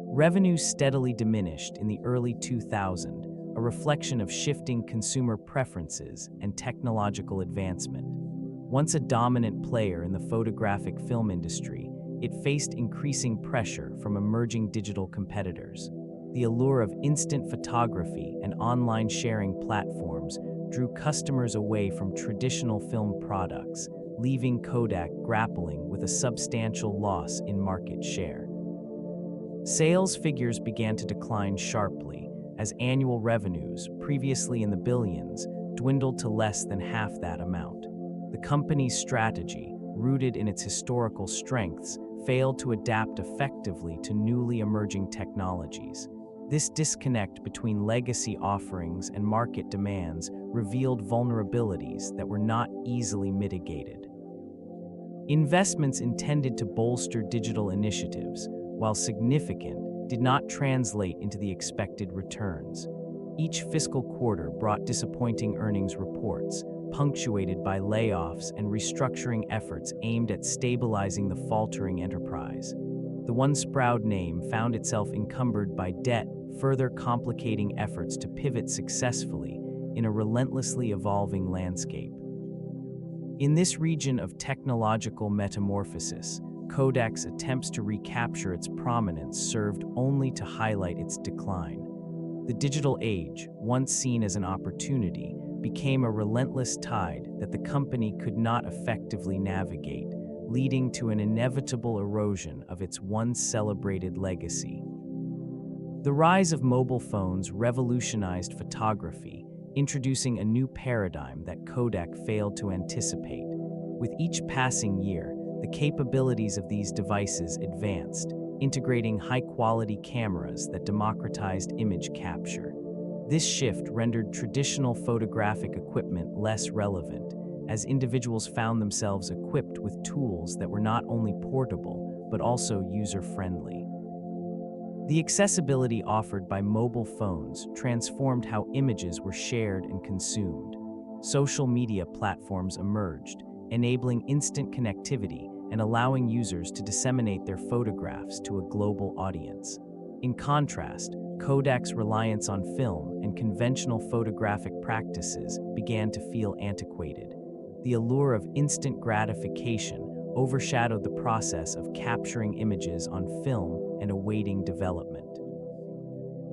Revenues steadily diminished in the early 2000s, a reflection of shifting consumer preferences and technological advancement. Once a dominant player in the photographic film industry, it faced increasing pressure from emerging digital competitors. The allure of instant photography and online sharing platforms drew customers away from traditional film products, leaving Kodak grappling with a substantial loss in market share. Sales figures began to decline sharply as annual revenues, previously in the billions, dwindled to less than half that amount. The company's strategy, rooted in its historical strengths, failed to adapt effectively to newly emerging technologies. This disconnect between legacy offerings and market demands revealed vulnerabilities that were not easily mitigated. Investments intended to bolster digital initiatives, while significant, did not translate into the expected returns. Each fiscal quarter brought disappointing earnings reports, punctuated by layoffs and restructuring efforts aimed at stabilizing the faltering enterprise. The once proud name found itself encumbered by debt, further complicating efforts to pivot successfully in a relentlessly evolving landscape. In this region of technological metamorphosis, Kodak's attempts to recapture its prominence served only to highlight its decline. The digital age, once seen as an opportunity, became a relentless tide that the company could not effectively navigate, leading to an inevitable erosion of its once celebrated legacy. The rise of mobile phones revolutionized photography, introducing a new paradigm that Kodak failed to anticipate. With each passing year, the capabilities of these devices advanced, integrating high-quality cameras that democratized image capture. This shift rendered traditional photographic equipment less relevant, as individuals found themselves equipped with tools that were not only portable, but also user-friendly. The accessibility offered by mobile phones transformed how images were shared and consumed. Social media platforms emerged, enabling instant connectivity and allowing users to disseminate their photographs to a global audience. In contrast, Kodak's reliance on film and conventional photographic practices began to feel antiquated. The allure of instant gratification overshadowed the process of capturing images on film and awaiting development.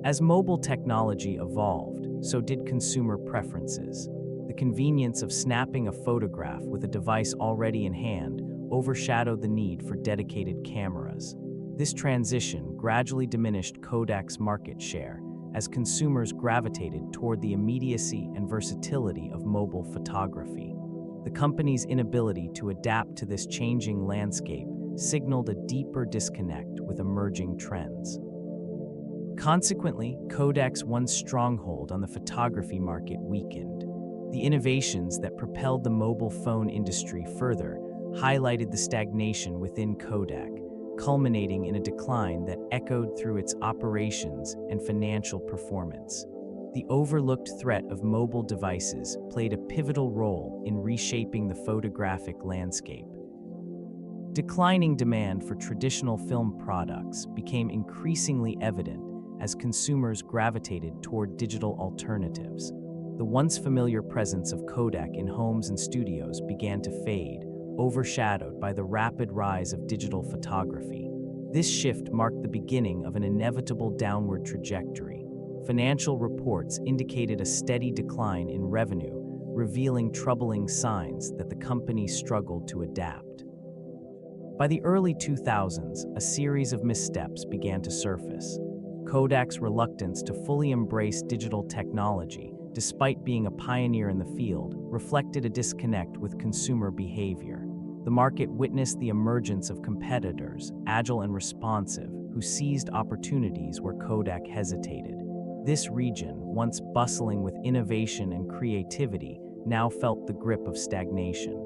As mobile technology evolved, so did consumer preferences. The convenience of snapping a photograph with a device already in hand overshadowed the need for dedicated cameras. This transition gradually diminished Kodak's market share as consumers gravitated toward the immediacy and versatility of mobile photography. The company's inability to adapt to this changing landscape signaled a deeper disconnect with emerging trends. Consequently, Kodak's once stronghold on the photography market weakened. The innovations that propelled the mobile phone industry further highlighted the stagnation within Kodak, culminating in a decline that echoed through its operations and financial performance. The overlooked threat of mobile devices played a pivotal role in reshaping the photographic landscape. Declining demand for traditional film products became increasingly evident as consumers gravitated toward digital alternatives. The once familiar presence of Kodak in homes and studios began to fade, overshadowed by the rapid rise of digital photography. This shift marked the beginning of an inevitable downward trajectory. Financial reports indicated a steady decline in revenue, revealing troubling signs that the company struggled to adapt. By the early 2000s, a series of missteps began to surface. Kodak's reluctance to fully embrace digital technology, despite being a pioneer in the field, reflected a disconnect with consumer behavior. The market witnessed the emergence of competitors, agile and responsive, who seized opportunities where Kodak hesitated. This region, once bustling with innovation and creativity, now felt the grip of stagnation.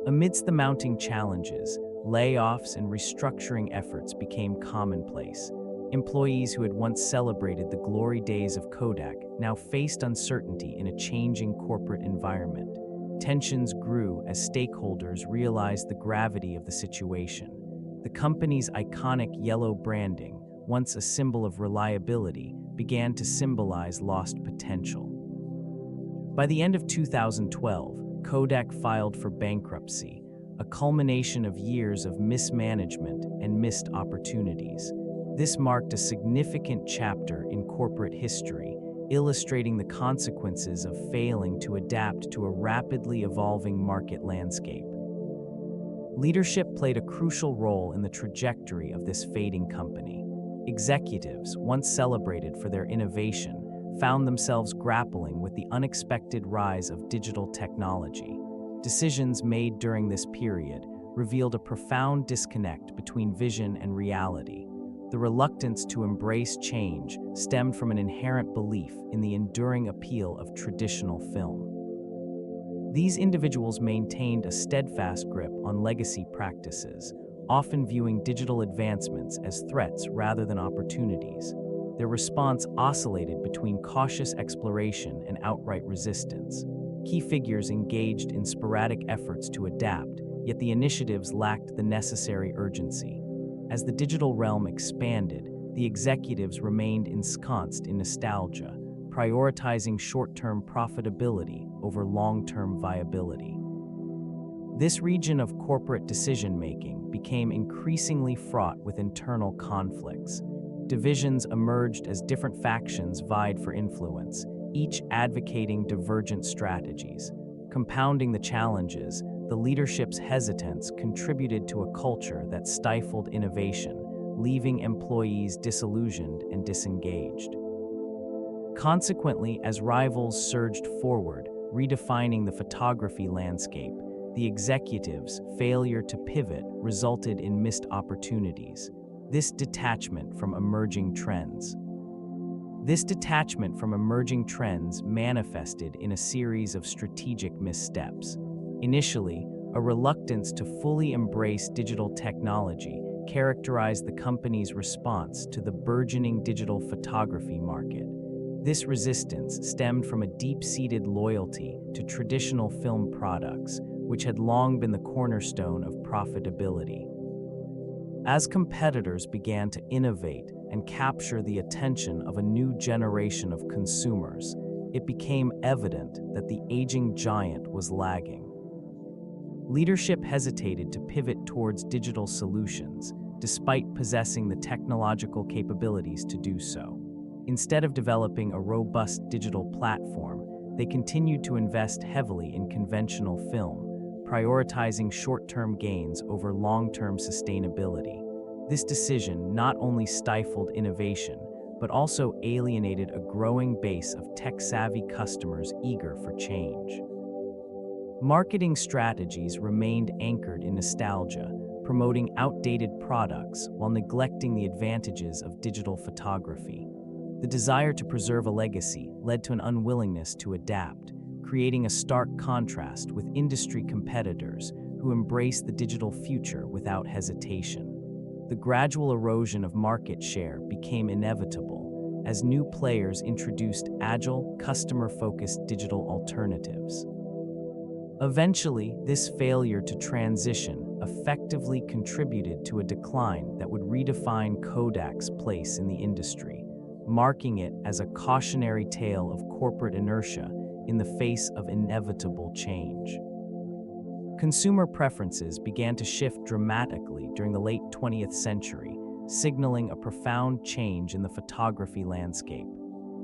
Amidst the mounting challenges, layoffs and restructuring efforts became commonplace. Employees who had once celebrated the glory days of Kodak now faced uncertainty in a changing corporate environment. Tensions grew as stakeholders realized the gravity of the situation. The company's iconic yellow branding, once a symbol of reliability, began to symbolize lost potential. By the end of 2012, Kodak filed for bankruptcy, a culmination of years of mismanagement and missed opportunities. This marked a significant chapter in corporate history, illustrating the consequences of failing to adapt to a rapidly evolving market landscape. Leadership played a crucial role in the trajectory of this fading company. Executives, once celebrated for their innovation, found themselves grappling with the unexpected rise of digital technology. Decisions made during this period revealed a profound disconnect between vision and reality. The reluctance to embrace change stemmed from an inherent belief in the enduring appeal of traditional film. These individuals maintained a steadfast grip on legacy practices, often viewing digital advancements as threats rather than opportunities. Their response oscillated between cautious exploration and outright resistance. Key figures engaged in sporadic efforts to adapt, yet the initiatives lacked the necessary urgency. As the digital realm expanded, the executives remained ensconced in nostalgia, prioritizing short-term profitability over long-term viability. This region of corporate decision-making became increasingly fraught with internal conflicts. Divisions emerged as different factions vied for influence, each advocating divergent strategies. Compounding the challenges, the leadership's hesitance contributed to a culture that stifled innovation, leaving employees disillusioned and disengaged. Consequently, as rivals surged forward, redefining the photography landscape, the executives' failure to pivot resulted in missed opportunities. This detachment from emerging trends. This detachment from emerging trends manifested in a series of strategic missteps. Initially, a reluctance to fully embrace digital technology characterized the company's response to the burgeoning digital photography market. This resistance stemmed from a deep-seated loyalty to traditional film products, which had long been the cornerstone of profitability. As competitors began to innovate and capture the attention of a new generation of consumers, it became evident that the aging giant was lagging. Leadership hesitated to pivot towards digital solutions, despite possessing the technological capabilities to do so. Instead of developing a robust digital platform, they continued to invest heavily in conventional film, prioritizing short-term gains over long-term sustainability. This decision not only stifled innovation, but also alienated a growing base of tech-savvy customers eager for change. Marketing strategies remained anchored in nostalgia, promoting outdated products while neglecting the advantages of digital photography. The desire to preserve a legacy led to an unwillingness to adapt, creating a stark contrast with industry competitors who embraced the digital future without hesitation. The gradual erosion of market share became inevitable as new players introduced agile, customer-focused digital alternatives. Eventually, this failure to transition effectively contributed to a decline that would redefine Kodak's place in the industry, marking it as a cautionary tale of corporate inertia in the face of inevitable change. Consumer preferences began to shift dramatically during the late 20th century, signaling a profound change in the photography landscape.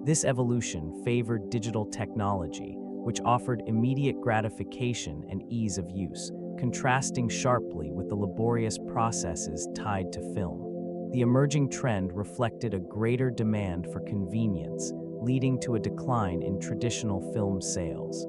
This evolution favored digital technology, which offered immediate gratification and ease of use, contrasting sharply with the laborious processes tied to film. The emerging trend reflected a greater demand for convenience, leading to a decline in traditional film sales.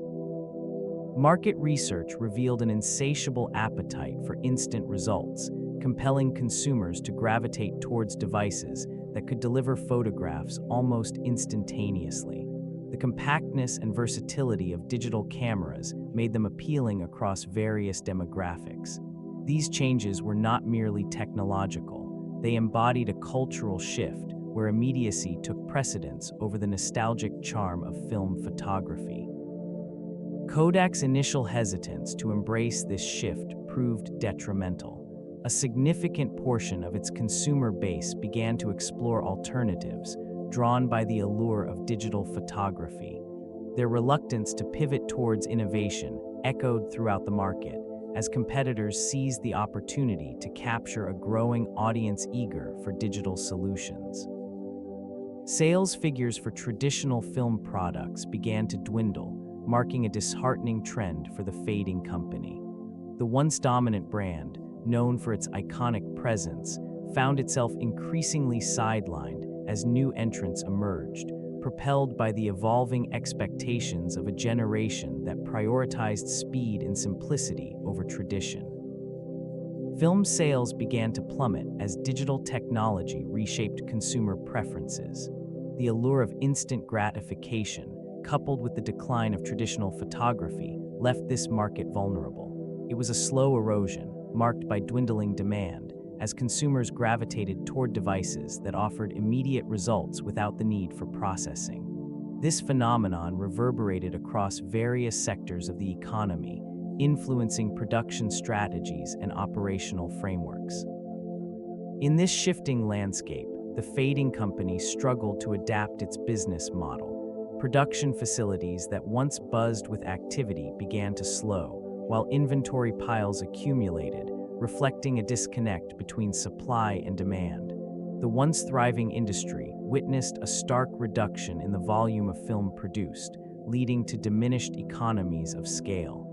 Market research revealed an insatiable appetite for instant results, compelling consumers to gravitate towards devices that could deliver photographs almost instantaneously. The compactness and versatility of digital cameras made them appealing across various demographics. These changes were not merely technological, they embodied a cultural shift where immediacy took precedence over the nostalgic charm of film photography. Kodak's initial hesitance to embrace this shift proved detrimental. A significant portion of its consumer base began to explore alternatives, drawn by the allure of digital photography. Their reluctance to pivot towards innovation echoed throughout the market, as competitors seized the opportunity to capture a growing audience eager for digital solutions. Sales figures for traditional film products began to dwindle, marking a disheartening trend for the fading company. The once dominant brand, known for its iconic presence, found itself increasingly sidelined as new entrants emerged, propelled by the evolving expectations of a generation that prioritized speed and simplicity over tradition. Film sales began to plummet as digital technology reshaped consumer preferences. The allure of instant gratification, coupled with the decline of traditional photography, left this market vulnerable. It was a slow erosion, marked by dwindling demand, as consumers gravitated toward devices that offered immediate results without the need for processing. This phenomenon reverberated across various sectors of the economy, influencing production strategies and operational frameworks. In this shifting landscape, the fading company struggled to adapt its business model. Production facilities that once buzzed with activity began to slow, while inventory piles accumulated, reflecting a disconnect between supply and demand. The once thriving industry witnessed a stark reduction in the volume of film produced, leading to diminished economies of scale.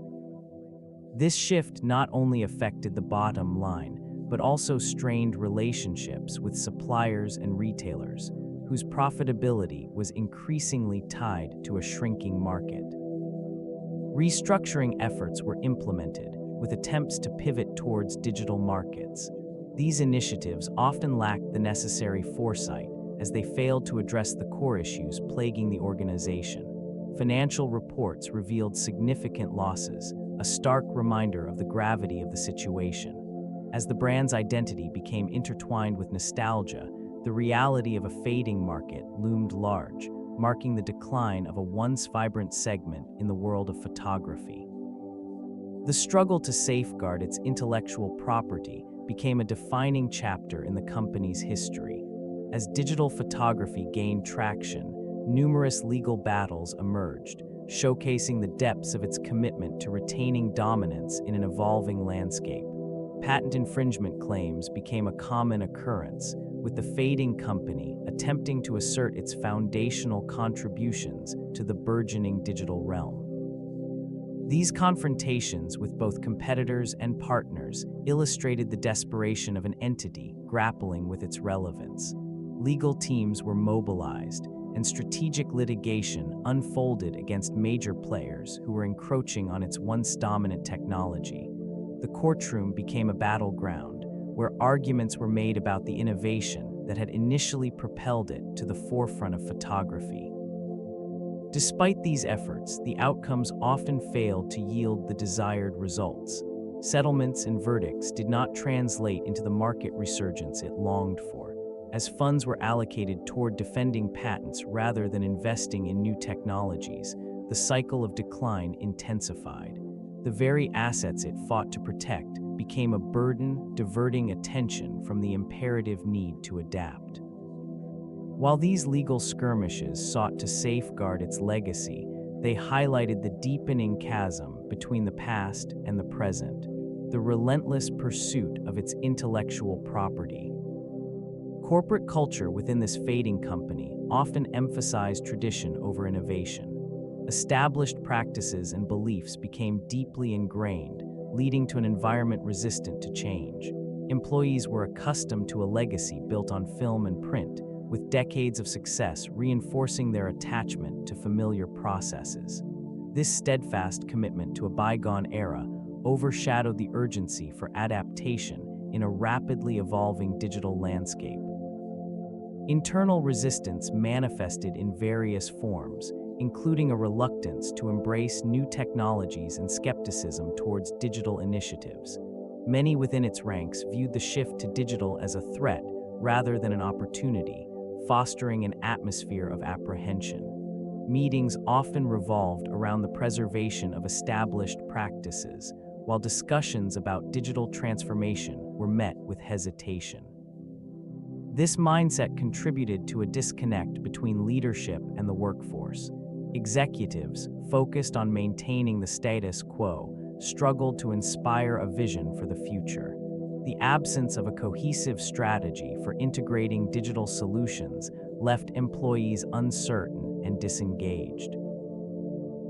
This shift not only affected the bottom line, but also strained relationships with suppliers and retailers, whose profitability was increasingly tied to a shrinking market. Restructuring efforts were implemented, with attempts to pivot towards digital markets. These initiatives often lacked the necessary foresight, as they failed to address the core issues plaguing the organization. Financial reports revealed significant losses, a stark reminder of the gravity of the situation. As the brand's identity became intertwined with nostalgia, the reality of a fading market loomed large, marking the decline of a once vibrant segment in the world of photography. The struggle to safeguard its intellectual property became a defining chapter in the company's history. As digital photography gained traction, numerous legal battles emerged, showcasing the depths of its commitment to retaining dominance in an evolving landscape. Patent infringement claims became a common occurrence, with the fading company attempting to assert its foundational contributions to the burgeoning digital realm. These confrontations with both competitors and partners illustrated the desperation of an entity grappling with its relevance. Legal teams were mobilized, and strategic litigation unfolded against major players who were encroaching on its once dominant technology. The courtroom became a battleground, where arguments were made about the innovation that had initially propelled it to the forefront of photography. Despite these efforts, the outcomes often failed to yield the desired results. Settlements and verdicts did not translate into the market resurgence it longed for, as funds were allocated toward defending patents rather than investing in new technologies. The cycle of decline intensified. The very assets it fought to protect became a burden, diverting attention from the imperative need to adapt. While these legal skirmishes sought to safeguard its legacy, they highlighted the deepening chasm between the past and the present, the relentless pursuit of its intellectual property. Corporate culture within this fading company often emphasized tradition over innovation. Established practices and beliefs became deeply ingrained, leading to an environment resistant to change. Employees were accustomed to a legacy built on film and print, with decades of success reinforcing their attachment to familiar processes. This steadfast commitment to a bygone era overshadowed the urgency for adaptation in a rapidly evolving digital landscape. Internal resistance manifested in various forms, including a reluctance to embrace new technologies and skepticism towards digital initiatives. Many within its ranks viewed the shift to digital as a threat rather than an opportunity, fostering an atmosphere of apprehension. Meetings often revolved around the preservation of established practices, while discussions about digital transformation were met with hesitation. This mindset contributed to a disconnect between leadership and the workforce. Executives, focused on maintaining the status quo, struggled to inspire a vision for the future. The absence of a cohesive strategy for integrating digital solutions left employees uncertain and disengaged.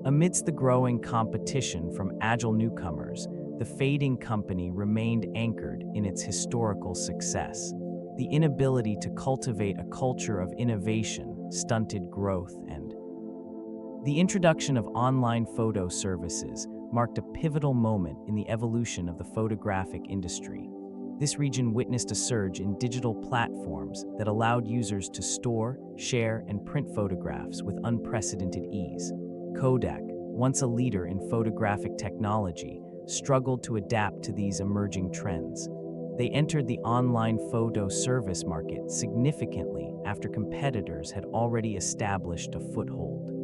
Amidst the growing competition from agile newcomers, the fading company remained anchored in its historical success. The inability to cultivate a culture of innovation stunted growth, and the introduction of online photo services marked a pivotal moment in the evolution of the photographic industry. This region witnessed a surge in digital platforms that allowed users to store, share, and print photographs with unprecedented ease. Kodak, once a leader in photographic technology, struggled to adapt to these emerging trends. They entered the online photo service market significantly after competitors had already established a foothold.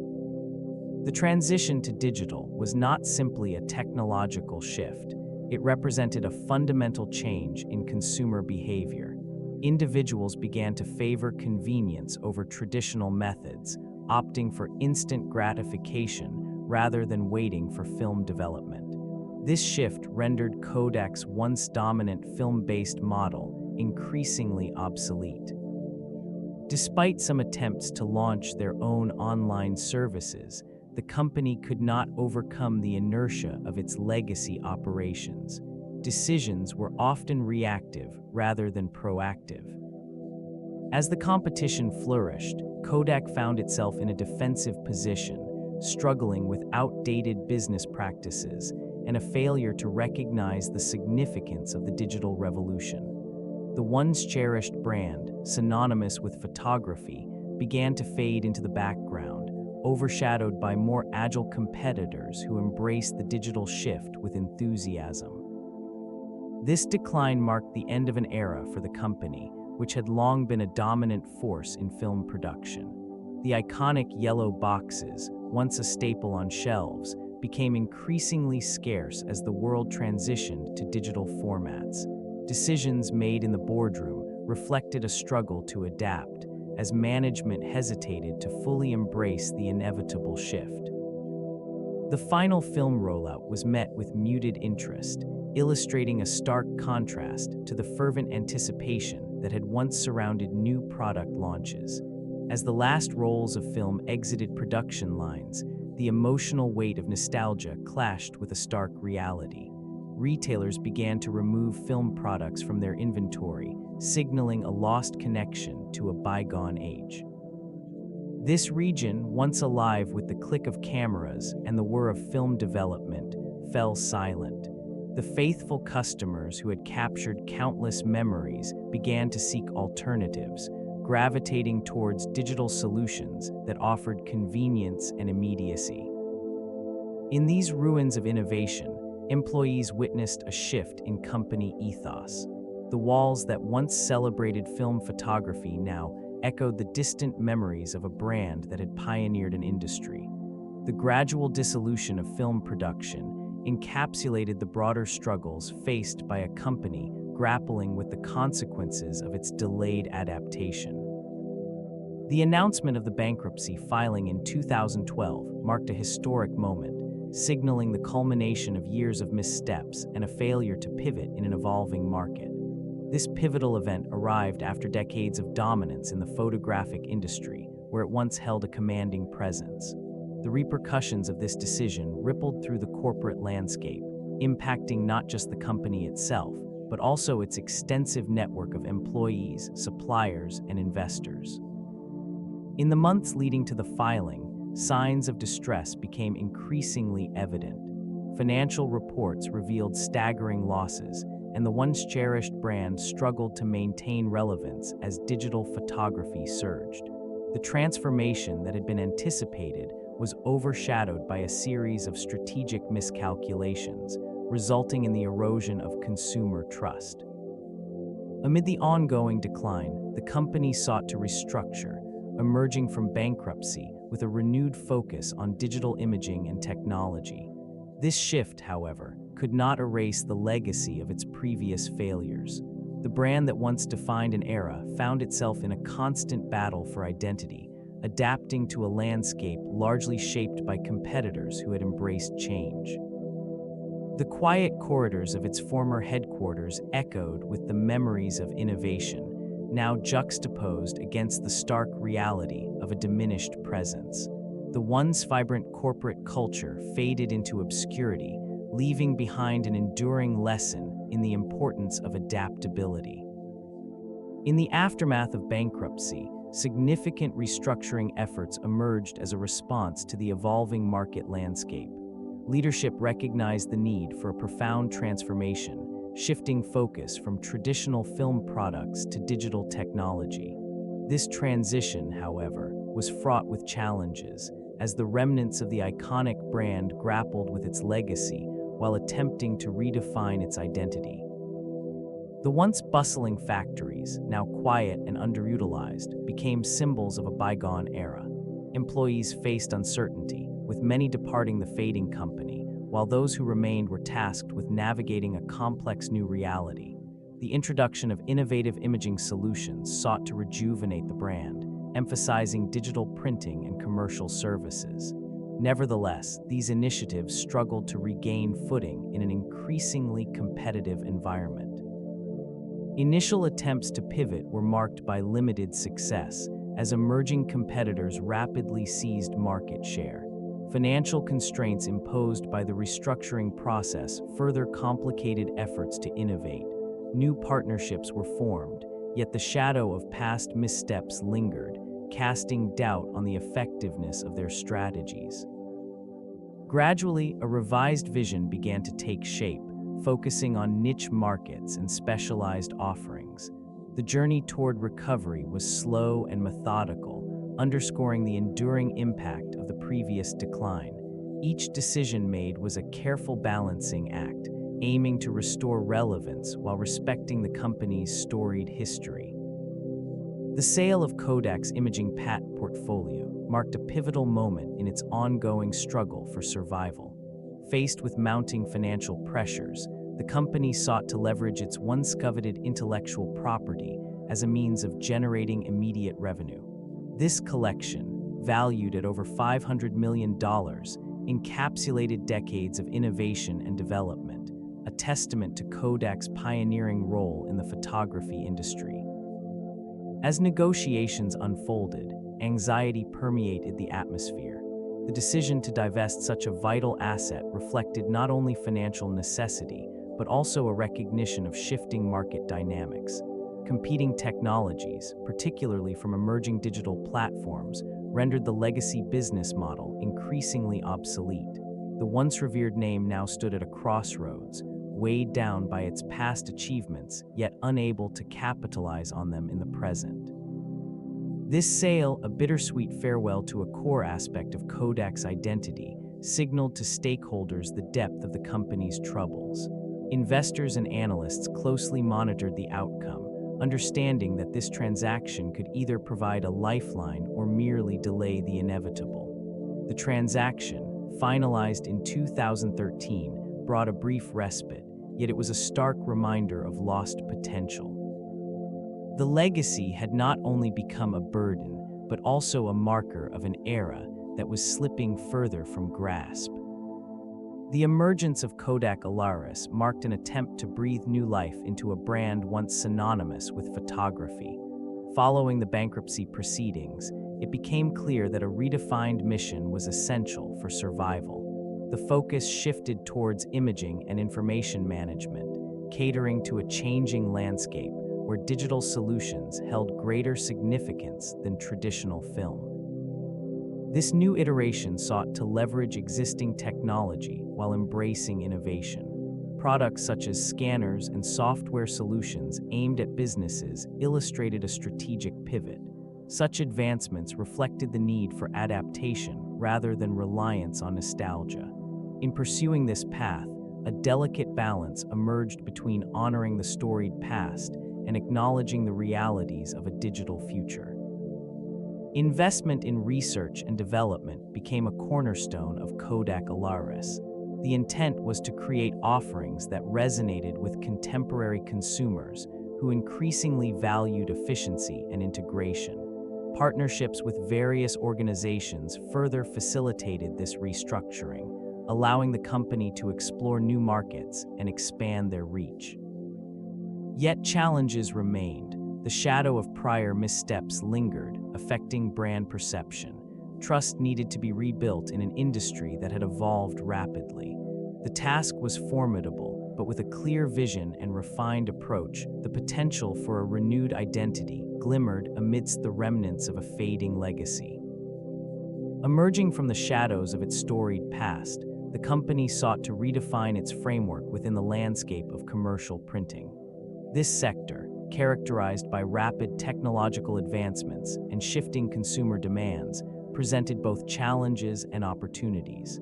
The transition to digital was not simply a technological shift. It represented a fundamental change in consumer behavior. Individuals began to favor convenience over traditional methods, opting for instant gratification rather than waiting for film development. This shift rendered Kodak's once dominant film-based model increasingly obsolete. Despite some attempts to launch their own online services, the company could not overcome the inertia of its legacy operations. Decisions were often reactive rather than proactive. As the competition flourished, Kodak found itself in a defensive position, struggling with outdated business practices and a failure to recognize the significance of the digital revolution. The once cherished brand, synonymous with photography, began to fade into the background, overshadowed by more agile competitors who embraced the digital shift with enthusiasm. This decline marked the end of an era for the company, which had long been a dominant force in film production. The iconic yellow boxes, once a staple on shelves, became increasingly scarce as the world transitioned to digital formats. Decisions made in the boardroom reflected a struggle to adapt, as management hesitated to fully embrace the inevitable shift. The final film rollout was met with muted interest, illustrating a stark contrast to the fervent anticipation that had once surrounded new product launches. As the last rolls of film exited production lines, the emotional weight of nostalgia clashed with a stark reality. Retailers began to remove film products from their inventory, signaling a lost connection to a bygone age. This region, once alive with the click of cameras and the whir of film development, fell silent. The faithful customers who had captured countless memories began to seek alternatives, gravitating towards digital solutions that offered convenience and immediacy. In these ruins of innovation, employees witnessed a shift in company ethos. The walls that once celebrated film photography now echoed the distant memories of a brand that had pioneered an industry. The gradual dissolution of film production encapsulated the broader struggles faced by a company grappling with the consequences of its delayed adaptation. The announcement of the bankruptcy filing in 2012 marked a historic moment, signaling the culmination of years of missteps and a failure to pivot in an evolving market. This pivotal event arrived after decades of dominance in the photographic industry, where it once held a commanding presence. The repercussions of this decision rippled through the corporate landscape, impacting not just the company itself, but also its extensive network of employees, suppliers, and investors. In the months leading to the filing, signs of distress became increasingly evident. Financial reports revealed staggering losses, and the once cherished brand struggled to maintain relevance as digital photography surged. The transformation that had been anticipated was overshadowed by a series of strategic miscalculations, resulting in the erosion of consumer trust. Amid the ongoing decline, the company sought to restructure, emerging from bankruptcy with a renewed focus on digital imaging and technology. This shift, however, could not erase the legacy of its previous failures. The brand that once defined an era found itself in a constant battle for identity, adapting to a landscape largely shaped by competitors who had embraced change. The quiet corridors of its former headquarters echoed with the memories of innovation, now juxtaposed against the stark reality of a diminished presence. The once vibrant corporate culture faded into obscurity, leaving behind an enduring lesson in the importance of adaptability. In the aftermath of bankruptcy, significant restructuring efforts emerged as a response to the evolving market landscape. Leadership recognized the need for a profound transformation, shifting focus from traditional film products to digital technology. This transition, however, was fraught with challenges, as the remnants of the iconic brand grappled with its legacy while attempting to redefine its identity. The once bustling factories, now quiet and underutilized, became symbols of a bygone era. Employees faced uncertainty, with many departing the fading company, while those who remained were tasked with navigating a complex new reality. The introduction of innovative imaging solutions sought to rejuvenate the brand, emphasizing digital printing and commercial services. Nevertheless, these initiatives struggled to regain footing in an increasingly competitive environment. Initial attempts to pivot were marked by limited success, as emerging competitors rapidly seized market share. Financial constraints imposed by the restructuring process further complicated efforts to innovate. New partnerships were formed, Yet the shadow of past missteps lingered, casting doubt on the effectiveness of their strategies. Gradually, a revised vision began to take shape, focusing on niche markets and specialized offerings. The journey toward recovery was slow and methodical, underscoring the enduring impact of the previous decline. Each decision made was a careful balancing act, aiming to restore relevance while respecting the company's storied history. The sale of Kodak's imaging patent portfolio marked a pivotal moment in its ongoing struggle for survival. Faced with mounting financial pressures, the company sought to leverage its once coveted intellectual property as a means of generating immediate revenue. This collection, valued at over $500 million, encapsulated decades of innovation and development, a testament to Kodak's pioneering role in the photography industry. As negotiations unfolded, anxiety permeated the atmosphere. The decision to divest such a vital asset reflected not only financial necessity, but also a recognition of shifting market dynamics. Competing technologies, particularly from emerging digital platforms, rendered the legacy business model increasingly obsolete. The once revered name now stood at a crossroads, weighed down by its past achievements, yet unable to capitalize on them in the present. This sale, a bittersweet farewell to a core aspect of Kodak's identity, signaled to stakeholders the depth of the company's troubles. Investors and analysts closely monitored the outcome, understanding that this transaction could either provide a lifeline or merely delay the inevitable. The transaction, finalized in 2013, brought a brief respite, yet it was a stark reminder of lost potential. The legacy had not only become a burden, but also a marker of an era that was slipping further from grasp. The emergence of Kodak Alaris marked an attempt to breathe new life into a brand once synonymous with photography. Following the bankruptcy proceedings, it became clear that a redefined mission was essential for survival. The focus shifted towards imaging and information management, catering to a changing landscape where digital solutions held greater significance than traditional film. This new iteration sought to leverage existing technology while embracing innovation. Products such as scanners and software solutions aimed at businesses illustrated a strategic pivot. Such advancements reflected the need for adaptation rather than reliance on nostalgia. In pursuing this path, a delicate balance emerged between honoring the storied past and acknowledging the realities of a digital future. Investment in research and development became a cornerstone of Kodak Alaris. The intent was to create offerings that resonated with contemporary consumers who increasingly valued efficiency and integration. Partnerships with various organizations further facilitated this restructuring, allowing the company to explore new markets and expand their reach. Yet challenges remained. The shadow of prior missteps lingered, affecting brand perception. Trust needed to be rebuilt in an industry that had evolved rapidly. The task was formidable, but with a clear vision and refined approach, the potential for a renewed identity glimmered amidst the remnants of a fading legacy. Emerging from the shadows of its storied past, the company sought to redefine its framework within the landscape of commercial printing. This sector, characterized by rapid technological advancements and shifting consumer demands, presented both challenges and opportunities.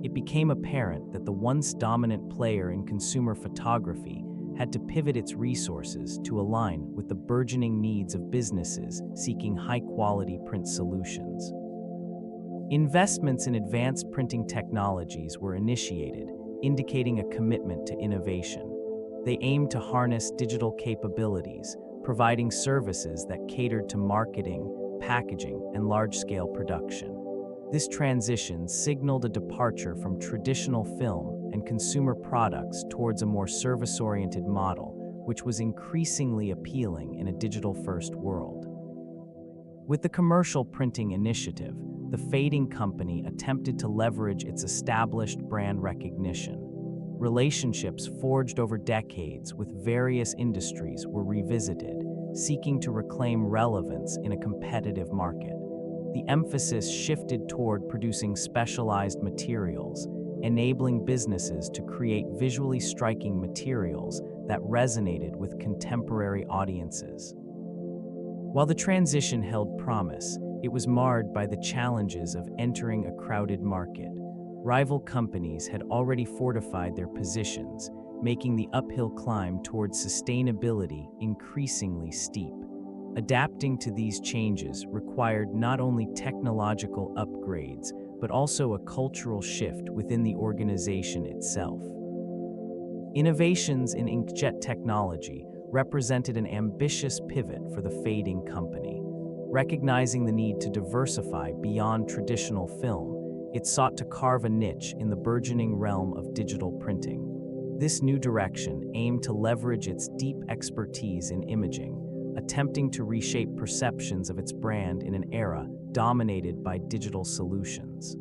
It became apparent that the once dominant player in consumer photography had to pivot its resources to align with the burgeoning needs of businesses seeking high-quality print solutions. Investments in advanced printing technologies were initiated, indicating a commitment to innovation. They aimed to harness digital capabilities, providing services that catered to marketing, packaging, and large-scale production. This transition signaled a departure from traditional film and consumer products towards a more service-oriented model, which was increasingly appealing in a digital-first world. With the commercial printing initiative, the fading company attempted to leverage its established brand recognition. Relationships forged over decades with various industries were revisited, seeking to reclaim relevance in a competitive market. The emphasis shifted toward producing specialized materials, enabling businesses to create visually striking materials that resonated with contemporary audiences. While the transition held promise, it was marred by the challenges of entering a crowded market. Rival companies had already fortified their positions, making the uphill climb towards sustainability increasingly steep. Adapting to these changes required not only technological upgrades, but also a cultural shift within the organization itself. Innovations in inkjet technology represented an ambitious pivot for the fading company. Recognizing the need to diversify beyond traditional film, it sought to carve a niche in the burgeoning realm of digital printing. This new direction aimed to leverage its deep expertise in imaging, attempting to reshape perceptions of its brand in an era dominated by digital solutions.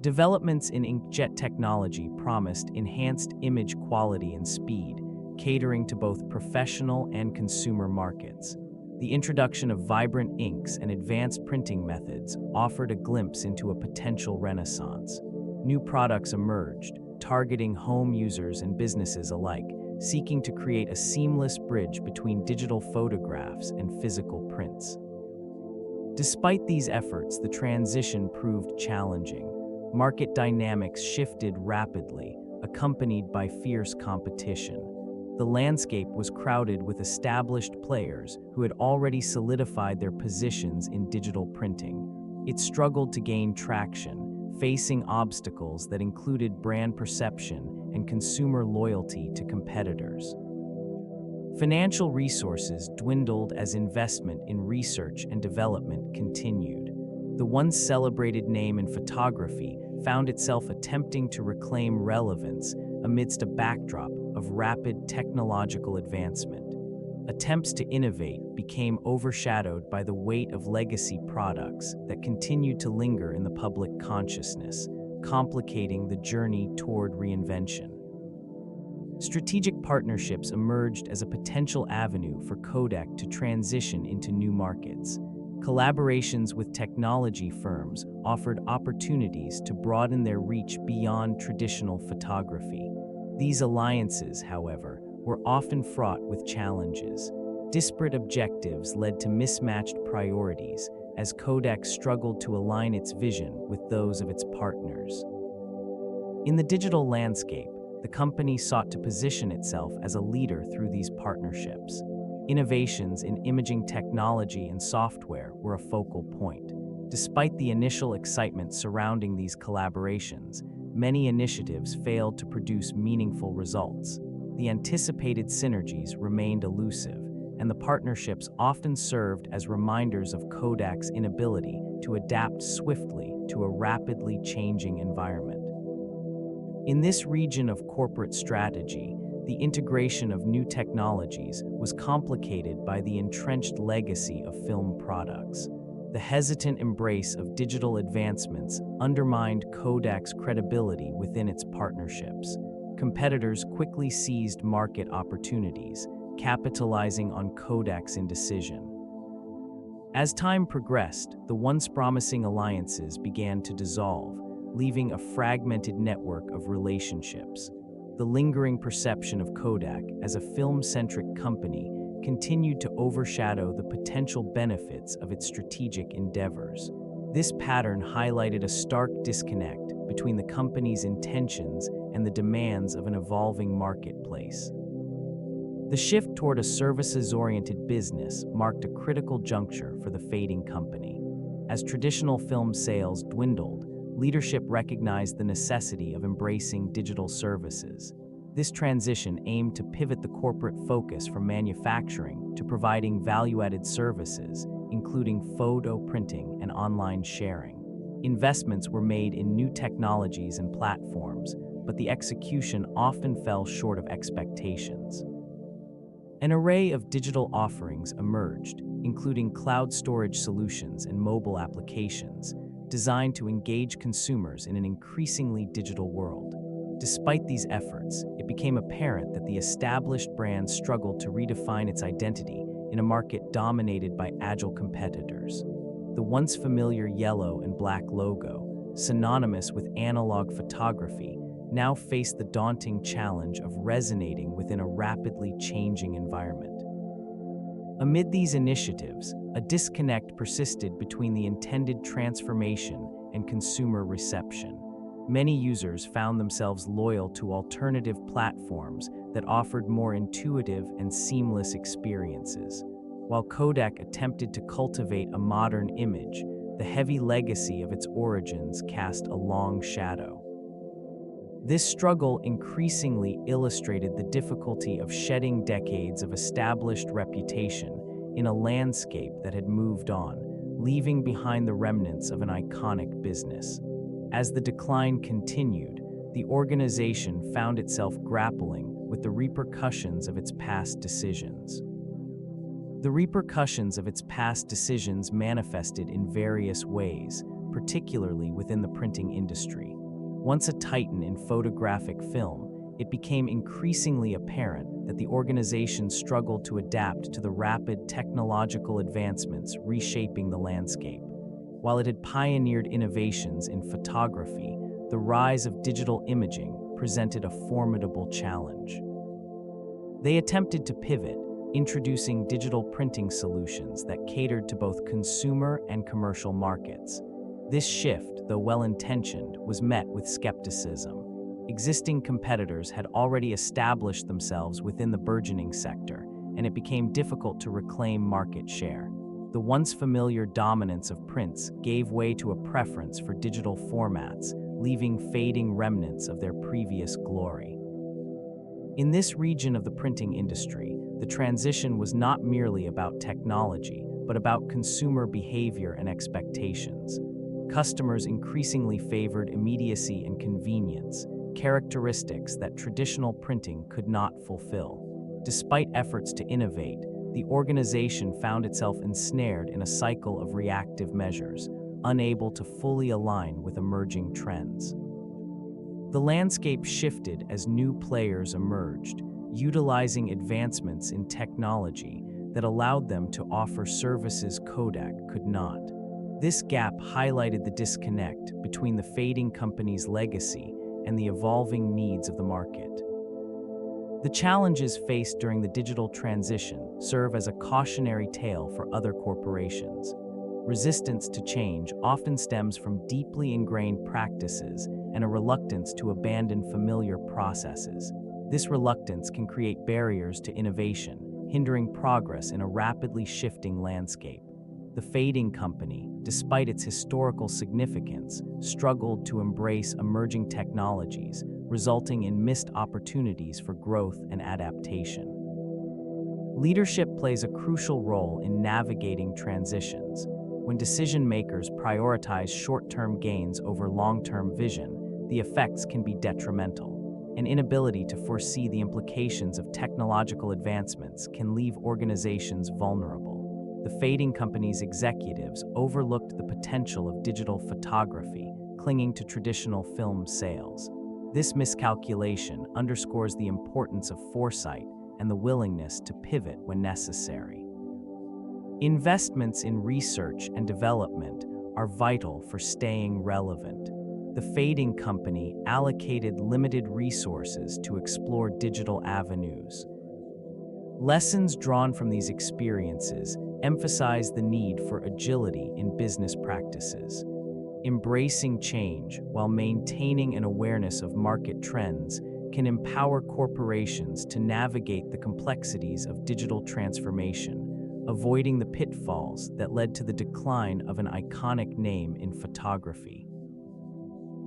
Developments in inkjet technology promised enhanced image quality and speed, catering to both professional and consumer markets. The introduction of vibrant inks and advanced printing methods offered a glimpse into a potential renaissance. New products emerged, targeting home users and businesses alike, seeking to create a seamless bridge between digital photographs and physical prints. Despite these efforts, the transition proved challenging. Market dynamics shifted rapidly, accompanied by fierce competition. The landscape was crowded with established players who had already solidified their positions in digital printing. It struggled to gain traction, facing obstacles that included brand perception and consumer loyalty to competitors. Financial resources dwindled as investment in research and development continued. The once celebrated name in photography found itself attempting to reclaim relevance amidst a backdrop of rapid technological advancement. Attempts to innovate became overshadowed by the weight of legacy products that continued to linger in the public consciousness, complicating the journey toward reinvention. Strategic partnerships emerged as a potential avenue for Kodak to transition into new markets. Collaborations with technology firms offered opportunities to broaden their reach beyond traditional photography. These alliances, however, were often fraught with challenges. Disparate objectives led to mismatched priorities as Kodak struggled to align its vision with those of its partners. In the digital landscape, the company sought to position itself as a leader through these partnerships. Innovations in imaging technology and software were a focal point. Despite the initial excitement surrounding these collaborations, many initiatives failed to produce meaningful results. The anticipated synergies remained elusive, and the partnerships often served as reminders of Kodak's inability to adapt swiftly to a rapidly changing environment. In this region of corporate strategy, the integration of new technologies was complicated by the entrenched legacy of film products. The hesitant embrace of digital advancements undermined Kodak's credibility within its partnerships. Competitors quickly seized market opportunities, capitalizing on Kodak's indecision. As time progressed, the once promising alliances began to dissolve, leaving a fragmented network of relationships. The lingering perception of Kodak as a film-centric company continued to overshadow the potential benefits of its strategic endeavors. This pattern highlighted a stark disconnect between the company's intentions and the demands of an evolving marketplace. The shift toward a services-oriented business marked a critical juncture for the fading company. As traditional film sales dwindled, leadership recognized the necessity of embracing digital services. This transition aimed to pivot the corporate focus from manufacturing to providing value-added services, including photo printing and online sharing. Investments were made in new technologies and platforms, but the execution often fell short of expectations. An array of digital offerings emerged, including cloud storage solutions and mobile applications, designed to engage consumers in an increasingly digital world. Despite these efforts, it became apparent that the established brand struggled to redefine its identity in a market dominated by agile competitors. The once familiar yellow and black logo, synonymous with analog photography, now faced the daunting challenge of resonating within a rapidly changing environment. Amid these initiatives, a disconnect persisted between the intended transformation and consumer reception. Many users found themselves loyal to alternative platforms that offered more intuitive and seamless experiences. While Kodak attempted to cultivate a modern image, the heavy legacy of its origins cast a long shadow. This struggle increasingly illustrated the difficulty of shedding decades of established reputation in a landscape that had moved on, leaving behind the remnants of an iconic business. As the decline continued, the organization found itself grappling with the repercussions of its past decisions. The repercussions of its past decisions manifested in various ways, particularly within the printing industry. Once a titan in photographic film, it became increasingly apparent that the organization struggled to adapt to the rapid technological advancements reshaping the landscape. While it had pioneered innovations in photography, the rise of digital imaging presented a formidable challenge. They attempted to pivot, introducing digital printing solutions that catered to both consumer and commercial markets. This shift, though well-intentioned, was met with skepticism. Existing competitors had already established themselves within the burgeoning sector, and it became difficult to reclaim market share. The once familiar dominance of prints gave way to a preference for digital formats, leaving fading remnants of their previous glory. In this region of the printing industry, the transition was not merely about technology, but about consumer behavior and expectations. Customers increasingly favored immediacy and convenience, characteristics that traditional printing could not fulfill. Despite efforts to innovate, the organization found itself ensnared in a cycle of reactive measures, unable to fully align with emerging trends. The landscape shifted as new players emerged, utilizing advancements in technology that allowed them to offer services Kodak could not. This gap highlighted the disconnect between the fading company's legacy and the evolving needs of the market. The challenges faced during the digital transition serve as a cautionary tale for other corporations. Resistance to change often stems from deeply ingrained practices and a reluctance to abandon familiar processes. This reluctance can create barriers to innovation, hindering progress in a rapidly shifting landscape. The fading company, despite its historical significance, struggled to embrace emerging technologies, resulting in missed opportunities for growth and adaptation. Leadership plays a crucial role in navigating transitions. When decision-makers prioritize short-term gains over long-term vision, the effects can be detrimental. An inability to foresee the implications of technological advancements can leave organizations vulnerable. The fading company's executives overlooked the potential of digital photography, clinging to traditional film sales. This miscalculation underscores the importance of foresight and the willingness to pivot when necessary. Investments in research and development are vital for staying relevant. The fading company allocated limited resources to explore digital avenues. Lessons drawn from these experiences emphasize the need for agility in business practices. Embracing change while maintaining an awareness of market trends can empower corporations to navigate the complexities of digital transformation, avoiding the pitfalls that led to the decline of an iconic name in photography.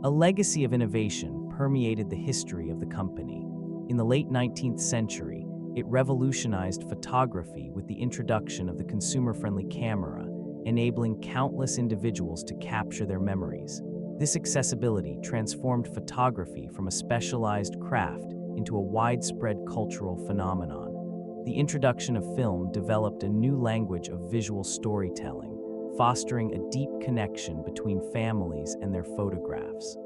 A legacy of innovation permeated the history of the company. In the late 19th century, it revolutionized photography with the introduction of the consumer-friendly camera, enabling countless individuals to capture their memories. This accessibility transformed photography from a specialized craft into a widespread cultural phenomenon. The introduction of film developed a new language of visual storytelling, fostering a deep connection between families and their photographs.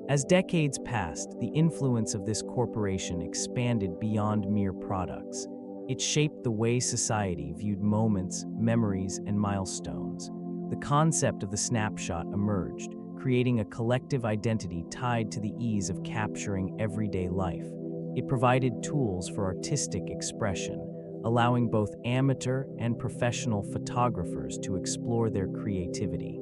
As decades passed, the influence of this corporation expanded beyond mere products. It shaped the way society viewed moments, memories, and milestones. The concept of the snapshot emerged, creating a collective identity tied to the ease of capturing everyday life. It provided tools for artistic expression, allowing both amateur and professional photographers to explore their creativity.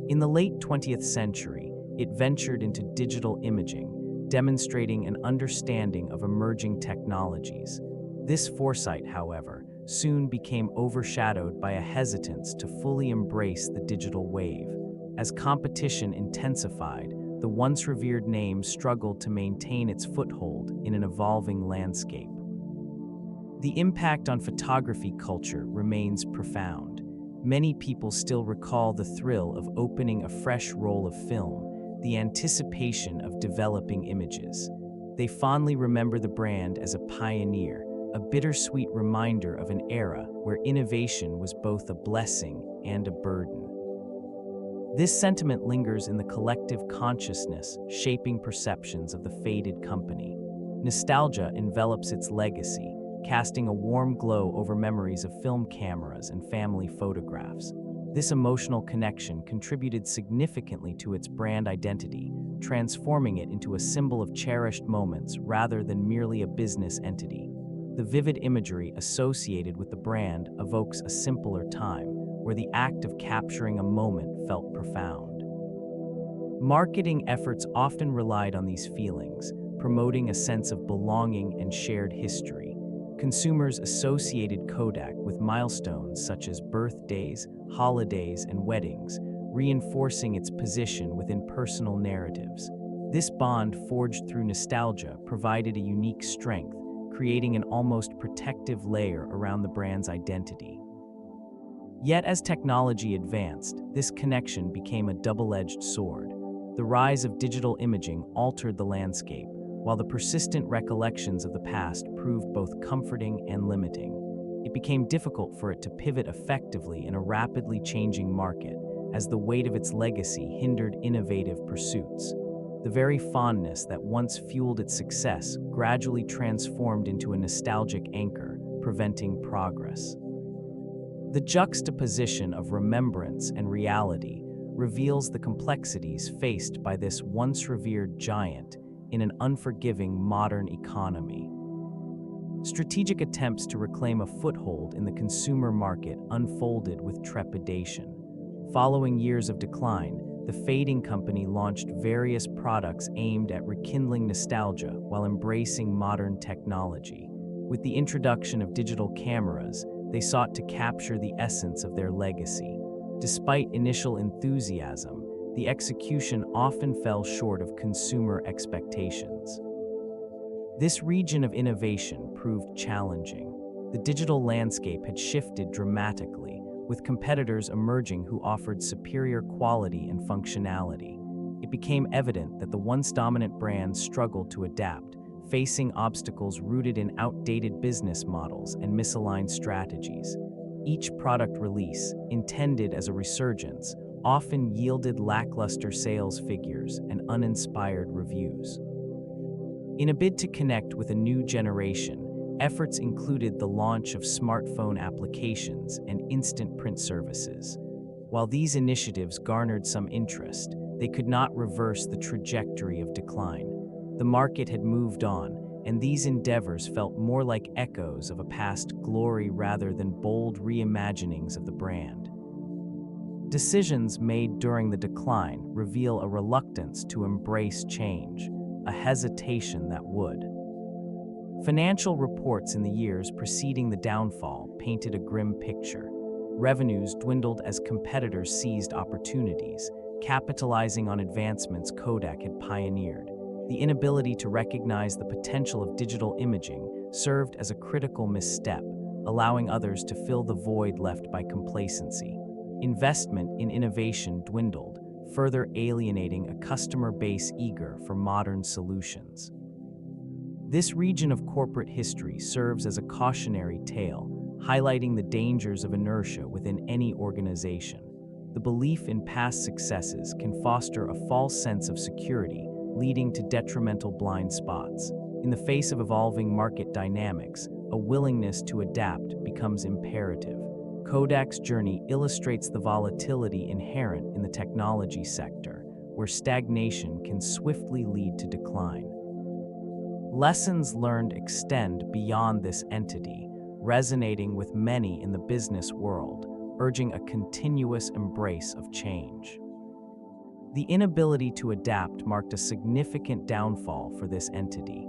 In the late 20th century, it ventured into digital imaging, demonstrating an understanding of emerging technologies. This foresight, however, soon became overshadowed by a hesitance to fully embrace the digital wave. As competition intensified, the once revered name struggled to maintain its foothold in an evolving landscape. The impact on photography culture remains profound. Many people still recall the thrill of opening a fresh roll of film, the anticipation of developing images. They fondly remember the brand as a pioneer, a bittersweet reminder of an era where innovation was both a blessing and a burden. This sentiment lingers in the collective consciousness, shaping perceptions of the faded company. Nostalgia envelops its legacy, casting a warm glow over memories of film cameras and family photographs. This emotional connection contributed significantly to its brand identity, transforming it into a symbol of cherished moments rather than merely a business entity. The vivid imagery associated with the brand evokes a simpler time, where the act of capturing a moment felt profound. Marketing efforts often relied on these feelings, promoting a sense of belonging and shared history. Consumers associated Kodak with milestones such as birthdays, holidays, and weddings, reinforcing its position within personal narratives. This bond, forged through nostalgia, provided a unique strength, creating an almost protective layer around the brand's identity. Yet as technology advanced, this connection became a double-edged sword. The rise of digital imaging altered the landscape, while the persistent recollections of the past proved both comforting and limiting. It became difficult for it to pivot effectively in a rapidly changing market, as the weight of its legacy hindered innovative pursuits. The very fondness that once fueled its success gradually transformed into a nostalgic anchor, preventing progress. The juxtaposition of remembrance and reality reveals the complexities faced by this once revered giant in an unforgiving modern economy. Strategic attempts to reclaim a foothold in the consumer market unfolded with trepidation. Following years of decline, the fading company launched various products aimed at rekindling nostalgia while embracing modern technology. With the introduction of digital cameras, they sought to capture the essence of their legacy. Despite initial enthusiasm, the execution often fell short of consumer expectations. This region of innovation proved challenging. The digital landscape had shifted dramatically, with competitors emerging who offered superior quality and functionality. It became evident that the once dominant brands struggled to adapt, facing obstacles rooted in outdated business models and misaligned strategies. Each product release, intended as a resurgence, often yielded lackluster sales figures and uninspired reviews. In a bid to connect with a new generation, efforts included the launch of smartphone applications and instant print services. While these initiatives garnered some interest, they could not reverse the trajectory of decline. The market had moved on, and these endeavors felt more like echoes of a past glory rather than bold reimaginings of the brand. Decisions made during the decline reveal a reluctance to embrace change, a hesitation that would. Financial reports in the years preceding the downfall painted a grim picture. Revenues dwindled as competitors seized opportunities, capitalizing on advancements Kodak had pioneered. The inability to recognize the potential of digital imaging served as a critical misstep, allowing others to fill the void left by complacency. Investment in innovation dwindled, further alienating a customer base eager for modern solutions. This region of corporate history serves as a cautionary tale, highlighting the dangers of inertia within any organization. The belief in past successes can foster a false sense of security, leading to detrimental blind spots. In the face of evolving market dynamics, a willingness to adapt becomes imperative. Kodak's journey illustrates the volatility inherent in the technology sector, where stagnation can swiftly lead to decline. Lessons learned extend beyond this entity, resonating with many in the business world, urging a continuous embrace of change. The inability to adapt marked a significant downfall for this entity.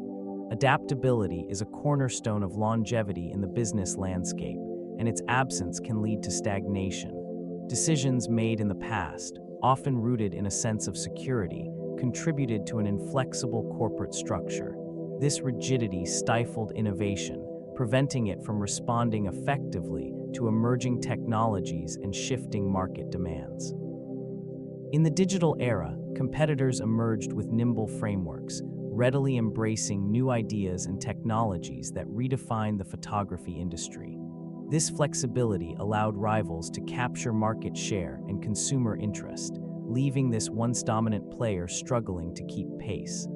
Adaptability is a cornerstone of longevity in the business landscape, and its absence can lead to stagnation. Decisions made in the past, often rooted in a sense of security, contributed to an inflexible corporate structure. This rigidity stifled innovation, preventing it from responding effectively to emerging technologies and shifting market demands. In the digital era, competitors emerged with nimble frameworks, readily embracing new ideas and technologies that redefined the photography industry. This flexibility allowed rivals to capture market share and consumer interest, leaving this once-dominant player struggling to keep pace.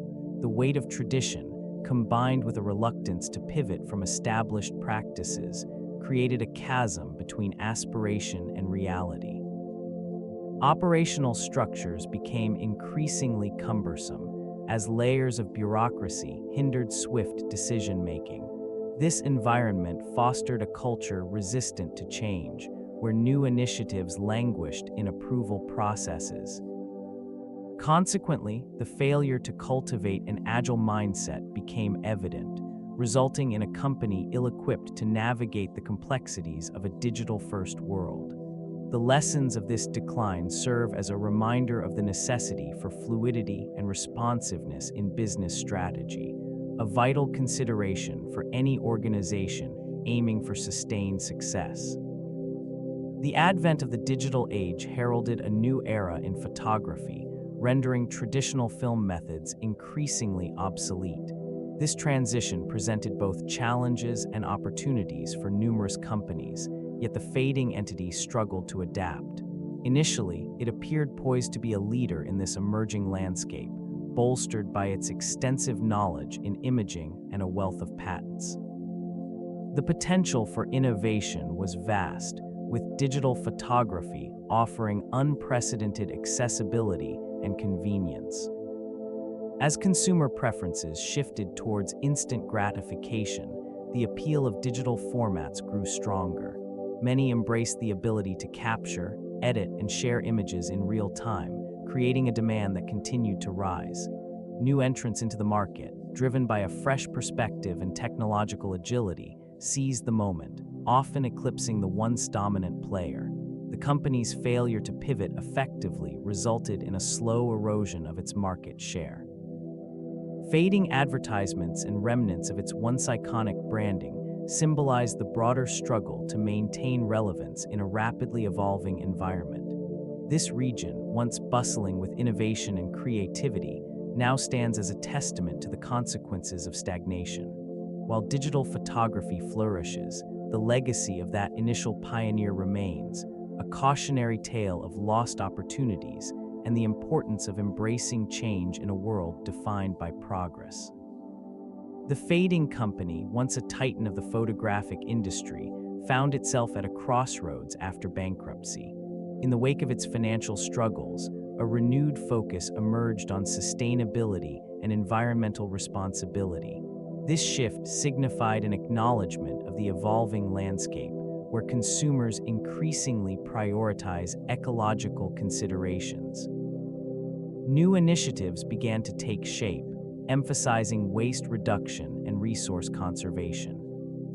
The weight of tradition, combined with a reluctance to pivot from established practices, created a chasm between aspiration and reality. Operational structures became increasingly cumbersome as layers of bureaucracy hindered swift decision-making. This environment fostered a culture resistant to change, where new initiatives languished in approval processes. Consequently, the failure to cultivate an agile mindset became evident, resulting in a company ill-equipped to navigate the complexities of a digital-first world. The lessons of this decline serve as a reminder of the necessity for fluidity and responsiveness in business strategy, a vital consideration for any organization aiming for sustained success. The advent of the digital age heralded a new era in photography, rendering traditional film methods increasingly obsolete. This transition presented both challenges and opportunities for numerous companies, yet the fading entity struggled to adapt. Initially, it appeared poised to be a leader in this emerging landscape, bolstered by its extensive knowledge in imaging and a wealth of patents. The potential for innovation was vast, with digital photography offering unprecedented accessibility and convenience. As consumer preferences shifted towards instant gratification, the appeal of digital formats grew stronger. Many embraced the ability to capture, edit, and share images in real time, creating a demand that continued to rise. New entrants into the market, driven by a fresh perspective and technological agility, seized the moment, often eclipsing the once dominant player. The company's failure to pivot effectively resulted in a slow erosion of its market share. Fading advertisements and remnants of its once iconic branding symbolized the broader struggle to maintain relevance in a rapidly evolving environment. This region, once bustling with innovation and creativity, now stands as a testament to the consequences of stagnation. While digital photography flourishes, the legacy of that initial pioneer remains, a cautionary tale of lost opportunities and the importance of embracing change in a world defined by progress. The fading company, once a titan of the photographic industry, found itself at a crossroads after bankruptcy. In the wake of its financial struggles, a renewed focus emerged on sustainability and environmental responsibility. This shift signified an acknowledgement of the evolving landscape, where consumers increasingly prioritize ecological considerations. New initiatives began to take shape, emphasizing waste reduction and resource conservation.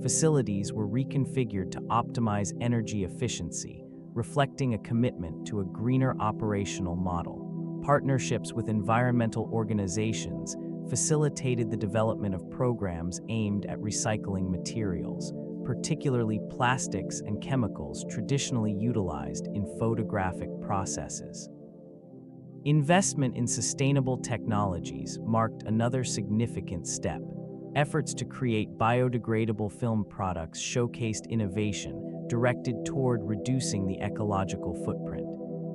Facilities were reconfigured to optimize energy efficiency, reflecting a commitment to a greener operational model. Partnerships with environmental organizations facilitated the development of programs aimed at recycling materials, particularly plastics and chemicals traditionally utilized in photographic processes. Investment in sustainable technologies marked another significant step. Efforts to create biodegradable film products showcased innovation directed toward reducing the ecological footprint.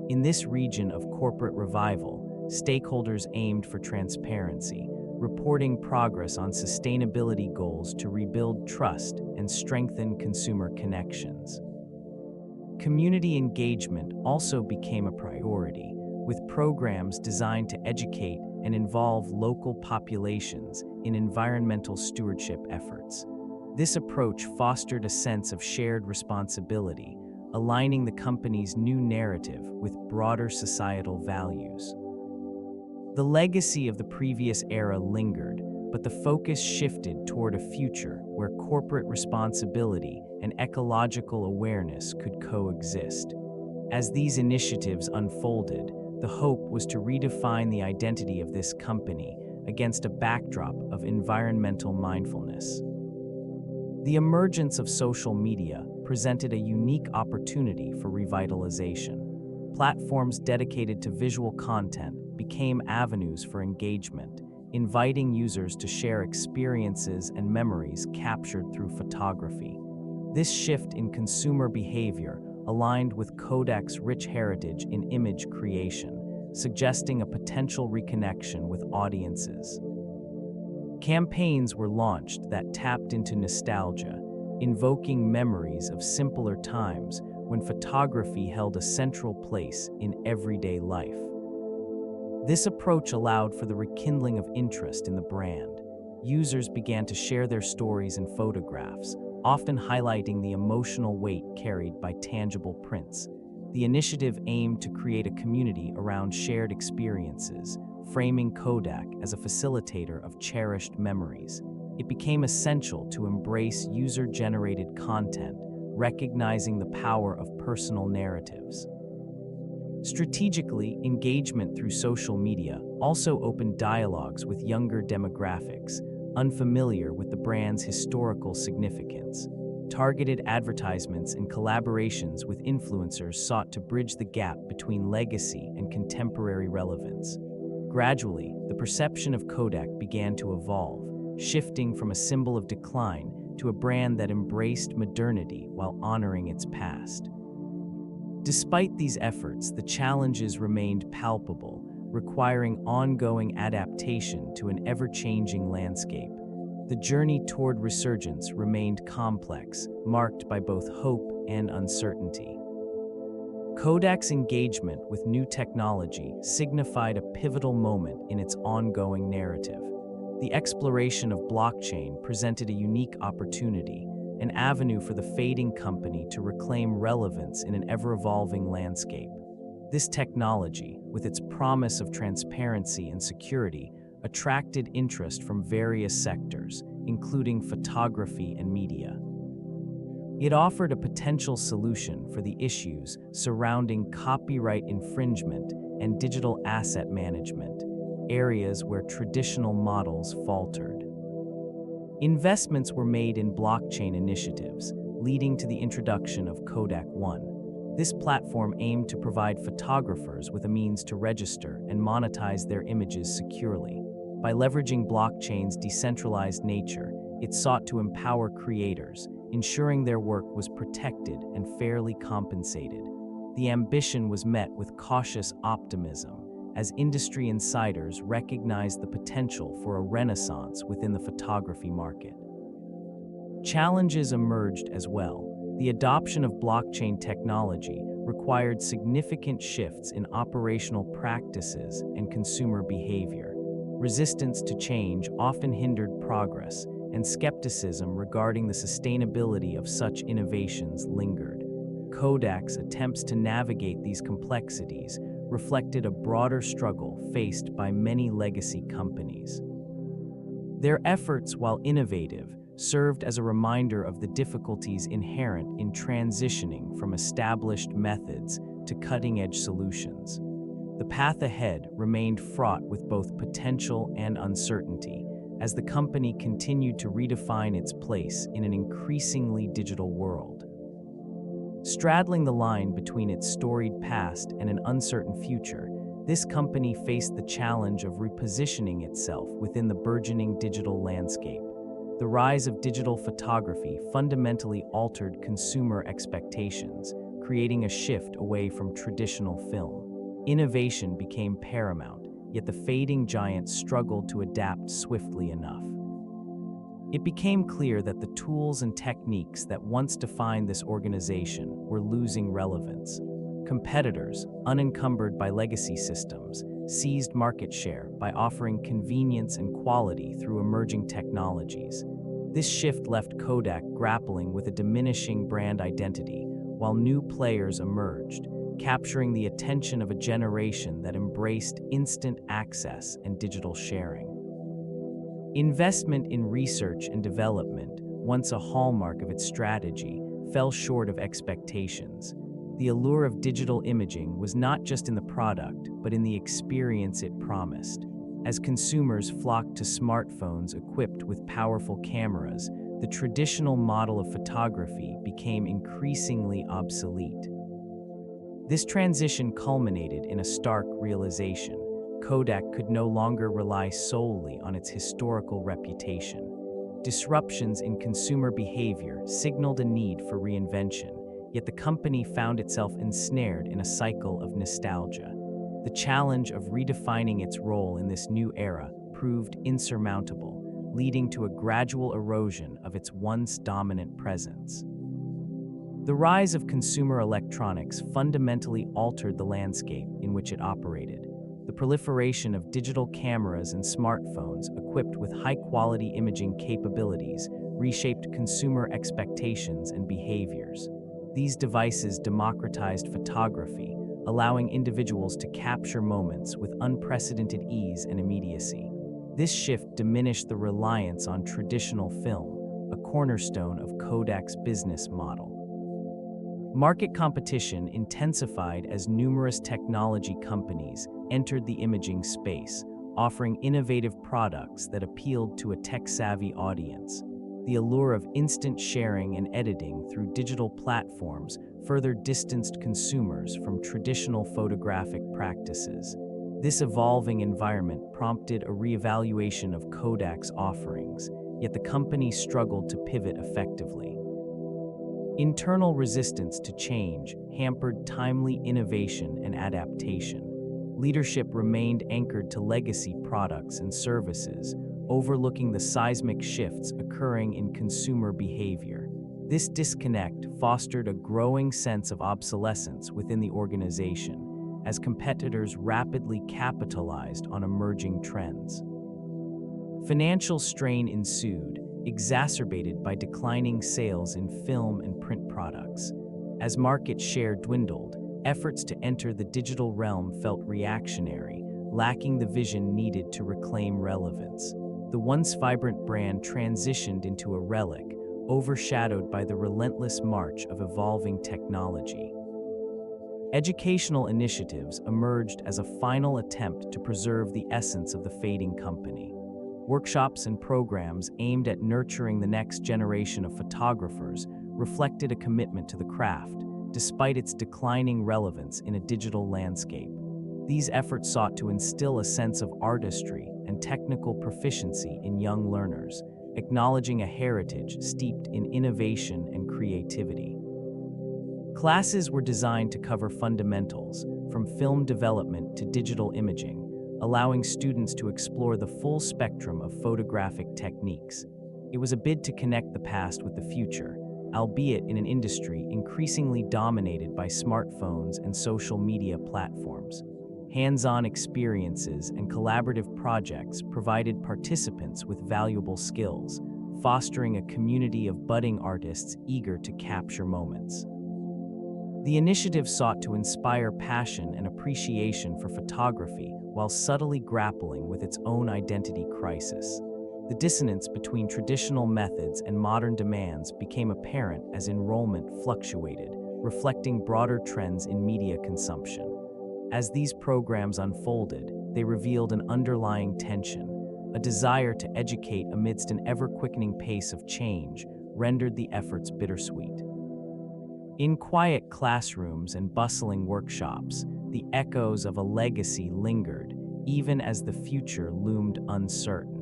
In this region of corporate revival, stakeholders aimed for transparency, reporting progress on sustainability goals to rebuild trust and strengthen consumer connections. Community engagement also became a priority, with programs designed to educate and involve local populations in environmental stewardship efforts. This approach fostered a sense of shared responsibility, aligning the company's new narrative with broader societal values. The legacy of the previous era lingered, but the focus shifted toward a future where corporate responsibility and ecological awareness could coexist. As these initiatives unfolded, the hope was to redefine the identity of this company against a backdrop of environmental mindfulness. The emergence of social media presented a unique opportunity for revitalization. Platforms dedicated to visual content became avenues for engagement, inviting users to share experiences and memories captured through photography. This shift in consumer behavior aligned with Kodak's rich heritage in image creation, suggesting a potential reconnection with audiences. Campaigns were launched that tapped into nostalgia, invoking memories of simpler times when photography held a central place in everyday life. This approach allowed for the rekindling of interest in the brand. Users began to share their stories and photographs, often highlighting the emotional weight carried by tangible prints. The initiative aimed to create a community around shared experiences, framing Kodak as a facilitator of cherished memories. It became essential to embrace user-generated content, recognizing the power of personal narratives. Strategically, engagement through social media also opened dialogues with younger demographics, unfamiliar with the brand's historical significance. Targeted advertisements and collaborations with influencers sought to bridge the gap between legacy and contemporary relevance. Gradually, the perception of Kodak began to evolve, shifting from a symbol of decline to a brand that embraced modernity while honoring its past. Despite these efforts, the challenges remained palpable, requiring ongoing adaptation to an ever-changing landscape. The journey toward resurgence remained complex, marked by both hope and uncertainty. Kodak's engagement with new technology signified a pivotal moment in its ongoing narrative. The exploration of blockchain presented a unique opportunity, an avenue for the fading company to reclaim relevance in an ever-evolving landscape. This technology, with its promise of transparency and security, attracted interest from various sectors, including photography and media. It offered a potential solution for the issues surrounding copyright infringement and digital asset management, areas where traditional models faltered. Investments were made in blockchain initiatives, leading to the introduction of Kodak One. This platform aimed to provide photographers with a means to register and monetize their images securely. By leveraging blockchain's decentralized nature, it sought to empower creators, ensuring their work was protected and fairly compensated. The ambition was met with cautious optimism, as industry insiders recognized the potential for a renaissance within the photography market. Challenges emerged as well. The adoption of blockchain technology required significant shifts in operational practices and consumer behavior. Resistance to change often hindered progress, and skepticism regarding the sustainability of such innovations lingered. Kodak's attempts to navigate these complexities reflected a broader struggle faced by many legacy companies. Their efforts, while innovative, served as a reminder of the difficulties inherent in transitioning from established methods to cutting-edge solutions. The path ahead remained fraught with both potential and uncertainty, as the company continued to redefine its place in an increasingly digital world. Straddling the line between its storied past and an uncertain future, this company faced the challenge of repositioning itself within the burgeoning digital landscape. The rise of digital photography fundamentally altered consumer expectations, creating a shift away from traditional film. Innovation became paramount, yet the fading giant struggled to adapt swiftly enough. It became clear that the tools and techniques that once defined this organization were losing relevance. Competitors, unencumbered by legacy systems, seized market share by offering convenience and quality through emerging technologies. This shift left Kodak grappling with a diminishing brand identity, while new players emerged, capturing the attention of a generation that embraced instant access and digital sharing. Investment in research and development, once a hallmark of its strategy, fell short of expectations. The allure of digital imaging was not just in the product, but in the experience it promised. As consumers flocked to smartphones equipped with powerful cameras, the traditional model of photography became increasingly obsolete. This transition culminated in a stark realization. Kodak could no longer rely solely on its historical reputation. Disruptions in consumer behavior signaled a need for reinvention, yet the company found itself ensnared in a cycle of nostalgia. The challenge of redefining its role in this new era proved insurmountable, leading to a gradual erosion of its once dominant presence. The rise of consumer electronics fundamentally altered the landscape in which it operated. The proliferation of digital cameras and smartphones equipped with high-quality imaging capabilities reshaped consumer expectations and behaviors. These devices democratized photography, allowing individuals to capture moments with unprecedented ease and immediacy. This shift diminished the reliance on traditional film, a cornerstone of Kodak's business model. Market competition intensified as numerous technology companies entered the imaging space, offering innovative products that appealed to a tech-savvy audience. The allure of instant sharing and editing through digital platforms further distanced consumers from traditional photographic practices. This evolving environment prompted a reevaluation of Kodak's offerings, yet the company struggled to pivot effectively. Internal resistance to change hampered timely innovation and adaptation. Leadership remained anchored to legacy products and services, overlooking the seismic shifts occurring in consumer behavior. This disconnect fostered a growing sense of obsolescence within the organization, as competitors rapidly capitalized on emerging trends. Financial strain ensued, exacerbated by declining sales in film and print products. As market share dwindled, efforts to enter the digital realm felt reactionary, lacking the vision needed to reclaim relevance. The once vibrant brand transitioned into a relic, overshadowed by the relentless march of evolving technology. Educational initiatives emerged as a final attempt to preserve the essence of the fading company. Workshops and programs aimed at nurturing the next generation of photographers reflected a commitment to the craft, despite its declining relevance in a digital landscape. These efforts sought to instill a sense of artistry and technical proficiency in young learners, acknowledging a heritage steeped in innovation and creativity. Classes were designed to cover fundamentals, from film development to digital imaging, allowing students to explore the full spectrum of photographic techniques. It was a bid to connect the past with the future, albeit in an industry increasingly dominated by smartphones and social media platforms. Hands-on experiences and collaborative projects provided participants with valuable skills, fostering a community of budding artists eager to capture moments. The initiative sought to inspire passion and appreciation for photography while subtly grappling with its own identity crisis. The dissonance between traditional methods and modern demands became apparent as enrollment fluctuated, reflecting broader trends in media consumption. As these programs unfolded, they revealed an underlying tension. A desire to educate amidst an ever-quickening pace of change rendered the efforts bittersweet. In quiet classrooms and bustling workshops, the echoes of a legacy lingered, even as the future loomed uncertain.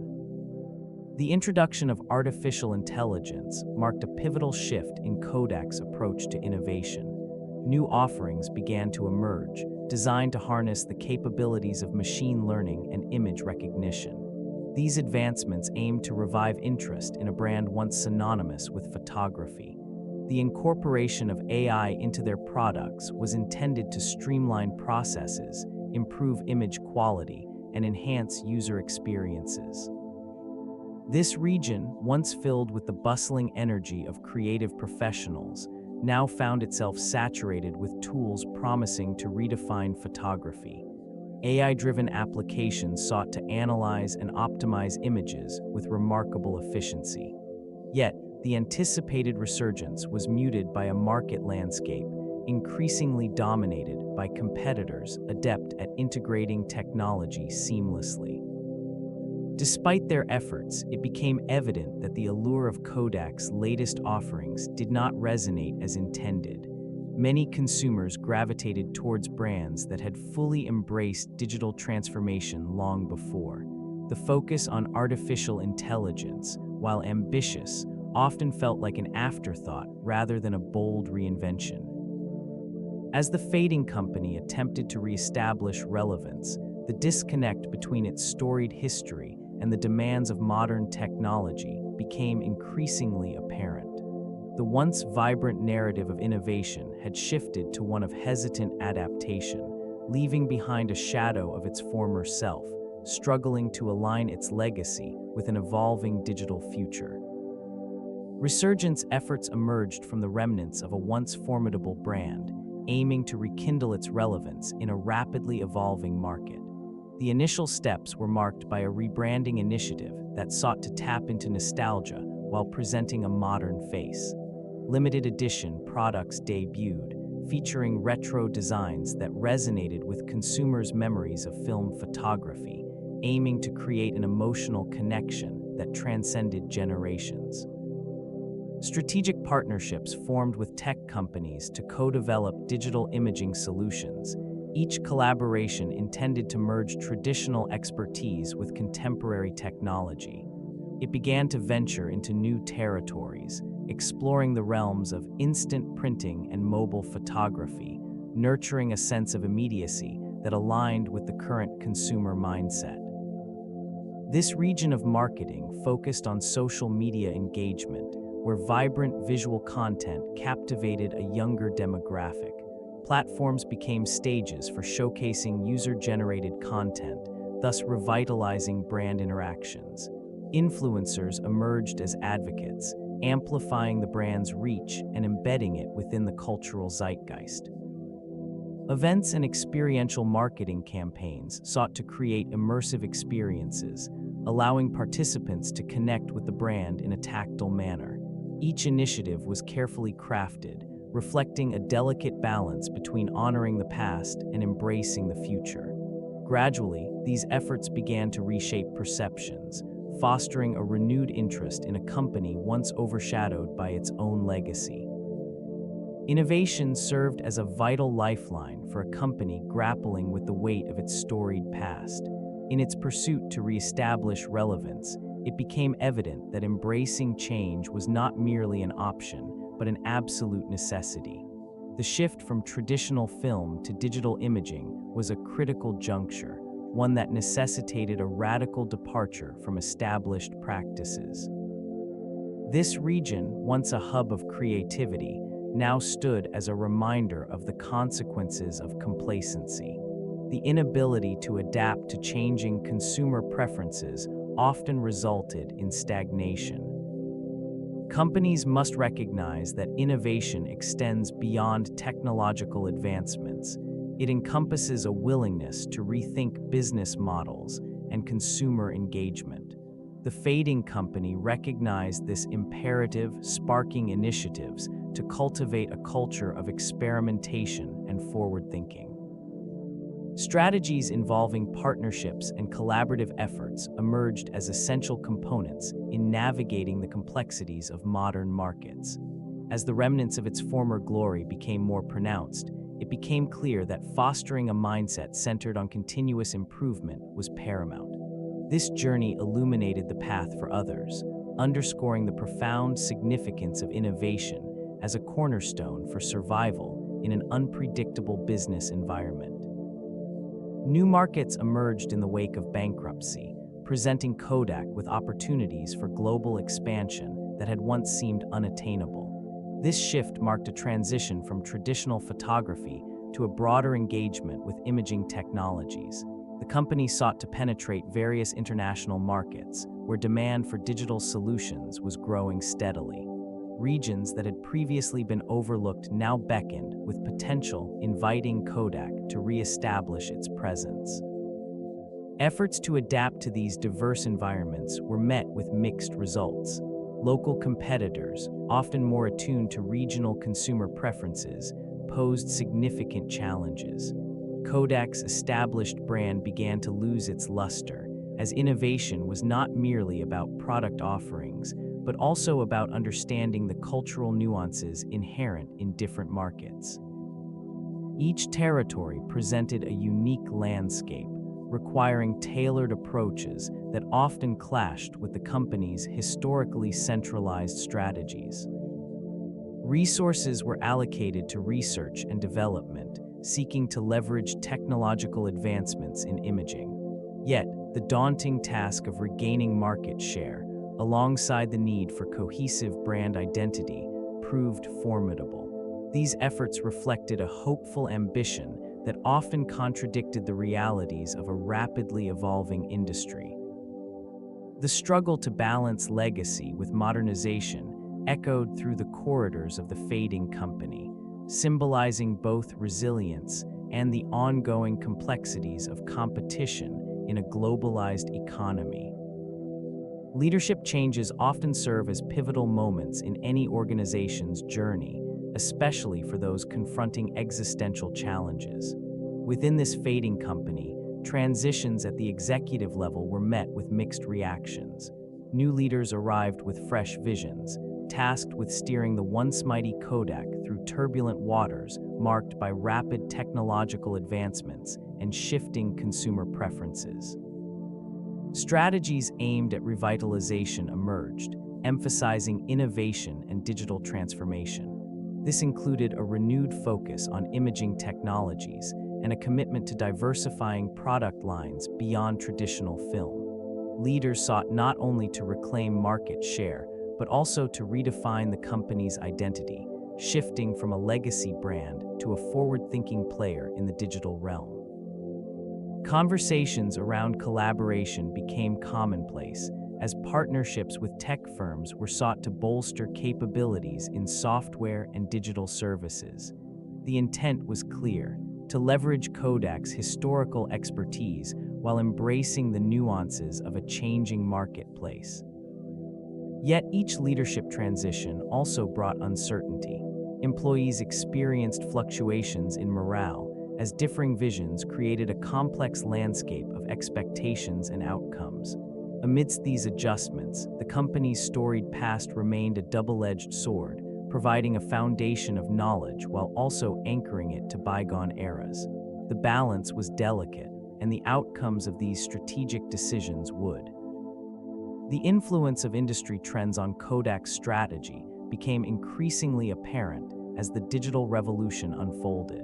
The introduction of artificial intelligence marked a pivotal shift in Kodak's approach to innovation. New offerings began to emerge, designed to harness the capabilities of machine learning and image recognition. These advancements aim to revive interest in a brand once synonymous with photography. The incorporation of AI into their products was intended to streamline processes, improve image quality, and enhance user experiences. This region, once filled with the bustling energy of creative professionals, now found itself saturated with tools promising to redefine photography. AI-driven applications sought to analyze and optimize images with remarkable efficiency. Yet, the anticipated resurgence was muted by a market landscape increasingly dominated by competitors adept at integrating technology seamlessly. Despite their efforts, it became evident that the allure of Kodak's latest offerings did not resonate as intended. Many consumers gravitated towards brands that had fully embraced digital transformation long before. The focus on artificial intelligence, while ambitious, often felt like an afterthought rather than a bold reinvention. As the fading company attempted to reestablish relevance, the disconnect between its storied history and the demands of modern technology became increasingly apparent. The once vibrant narrative of innovation had shifted to one of hesitant adaptation, leaving behind a shadow of its former self, struggling to align its legacy with an evolving digital future. Resurgence efforts emerged from the remnants of a once formidable brand, aiming to rekindle its relevance in a rapidly evolving market. The initial steps were marked by a rebranding initiative that sought to tap into nostalgia while presenting a modern face. Limited edition products debuted, featuring retro designs that resonated with consumers' memories of film photography, aiming to create an emotional connection that transcended generations. Strategic partnerships formed with tech companies to co-develop digital imaging solutions, each collaboration intended to merge traditional expertise with contemporary technology. It began to venture into new territories, exploring the realms of instant printing and mobile photography, nurturing a sense of immediacy that aligned with the current consumer mindset. This region of marketing focused on social media engagement, where vibrant visual content captivated a younger demographic. Platforms became stages for showcasing user-generated content, thus revitalizing brand interactions. Influencers emerged as advocates, amplifying the brand's reach and embedding it within the cultural zeitgeist. Events and experiential marketing campaigns sought to create immersive experiences, allowing participants to connect with the brand in a tactile manner. Each initiative was carefully crafted, reflecting a delicate balance between honoring the past and embracing the future. Gradually, these efforts began to reshape perceptions, fostering a renewed interest in a company once overshadowed by its own legacy. Innovation served as a vital lifeline for a company grappling with the weight of its storied past. In its pursuit to reestablish relevance, it became evident that embracing change was not merely an option, but an absolute necessity. The shift from traditional film to digital imaging was a critical juncture, one that necessitated a radical departure from established practices. This region, once a hub of creativity, now stood as a reminder of the consequences of complacency. The inability to adapt to changing consumer preferences often resulted in stagnation. Companies must recognize that innovation extends beyond technological advancements. It encompasses a willingness to rethink business models and consumer engagement. The fading company recognized this imperative, sparking initiatives to cultivate a culture of experimentation and forward-thinking. Strategies involving partnerships and collaborative efforts emerged as essential components in navigating the complexities of modern markets. As the remnants of its former glory became more pronounced, it became clear that fostering a mindset centered on continuous improvement was paramount. This journey illuminated the path for others, underscoring the profound significance of innovation as a cornerstone for survival in an unpredictable business environment. New markets emerged in the wake of bankruptcy, presenting Kodak with opportunities for global expansion that had once seemed unattainable. This shift marked a transition from traditional photography to a broader engagement with imaging technologies. The company sought to penetrate various international markets, where demand for digital solutions was growing steadily. Regions that had previously been overlooked now beckoned, with potential inviting Kodak to re-establish its presence. Efforts to adapt to these diverse environments were met with mixed results. Local competitors, often more attuned to regional consumer preferences, posed significant challenges. Kodak's established brand began to lose its luster, as innovation was not merely about product offerings, but also about understanding the cultural nuances inherent in different markets. Each territory presented a unique landscape, requiring tailored approaches that often clashed with the company's historically centralized strategies. Resources were allocated to research and development, seeking to leverage technological advancements in imaging. Yet, the daunting task of regaining market share, alongside the need for cohesive brand identity, proved formidable. These efforts reflected a hopeful ambition that often contradicted the realities of a rapidly evolving industry. The struggle to balance legacy with modernization echoed through the corridors of the fading company, symbolizing both resilience and the ongoing complexities of competition in a globalized economy. Leadership changes often serve as pivotal moments in any organization's journey, especially for those confronting existential challenges. Within this fading company, transitions at the executive level were met with mixed reactions. New leaders arrived with fresh visions, tasked with steering the once mighty Kodak through turbulent waters marked by rapid technological advancements and shifting consumer preferences. Strategies aimed at revitalization emerged, emphasizing innovation and digital transformation. This included a renewed focus on imaging technologies and a commitment to diversifying product lines beyond traditional film. Leaders sought not only to reclaim market share, but also to redefine the company's identity, shifting from a legacy brand to a forward-thinking player in the digital realm. Conversations around collaboration became commonplace, as partnerships with tech firms were sought to bolster capabilities in software and digital services. The intent was clear: to leverage Kodak's historical expertise while embracing the nuances of a changing marketplace. Yet each leadership transition also brought uncertainty. Employees experienced fluctuations in morale, as differing visions created a complex landscape of expectations and outcomes. Amidst these adjustments, the company's storied past remained a double-edged sword, providing a foundation of knowledge while also anchoring it to bygone eras. The balance was delicate, and the outcomes of these strategic decisions would. The influence of industry trends on Kodak's strategy became increasingly apparent as the digital revolution unfolded.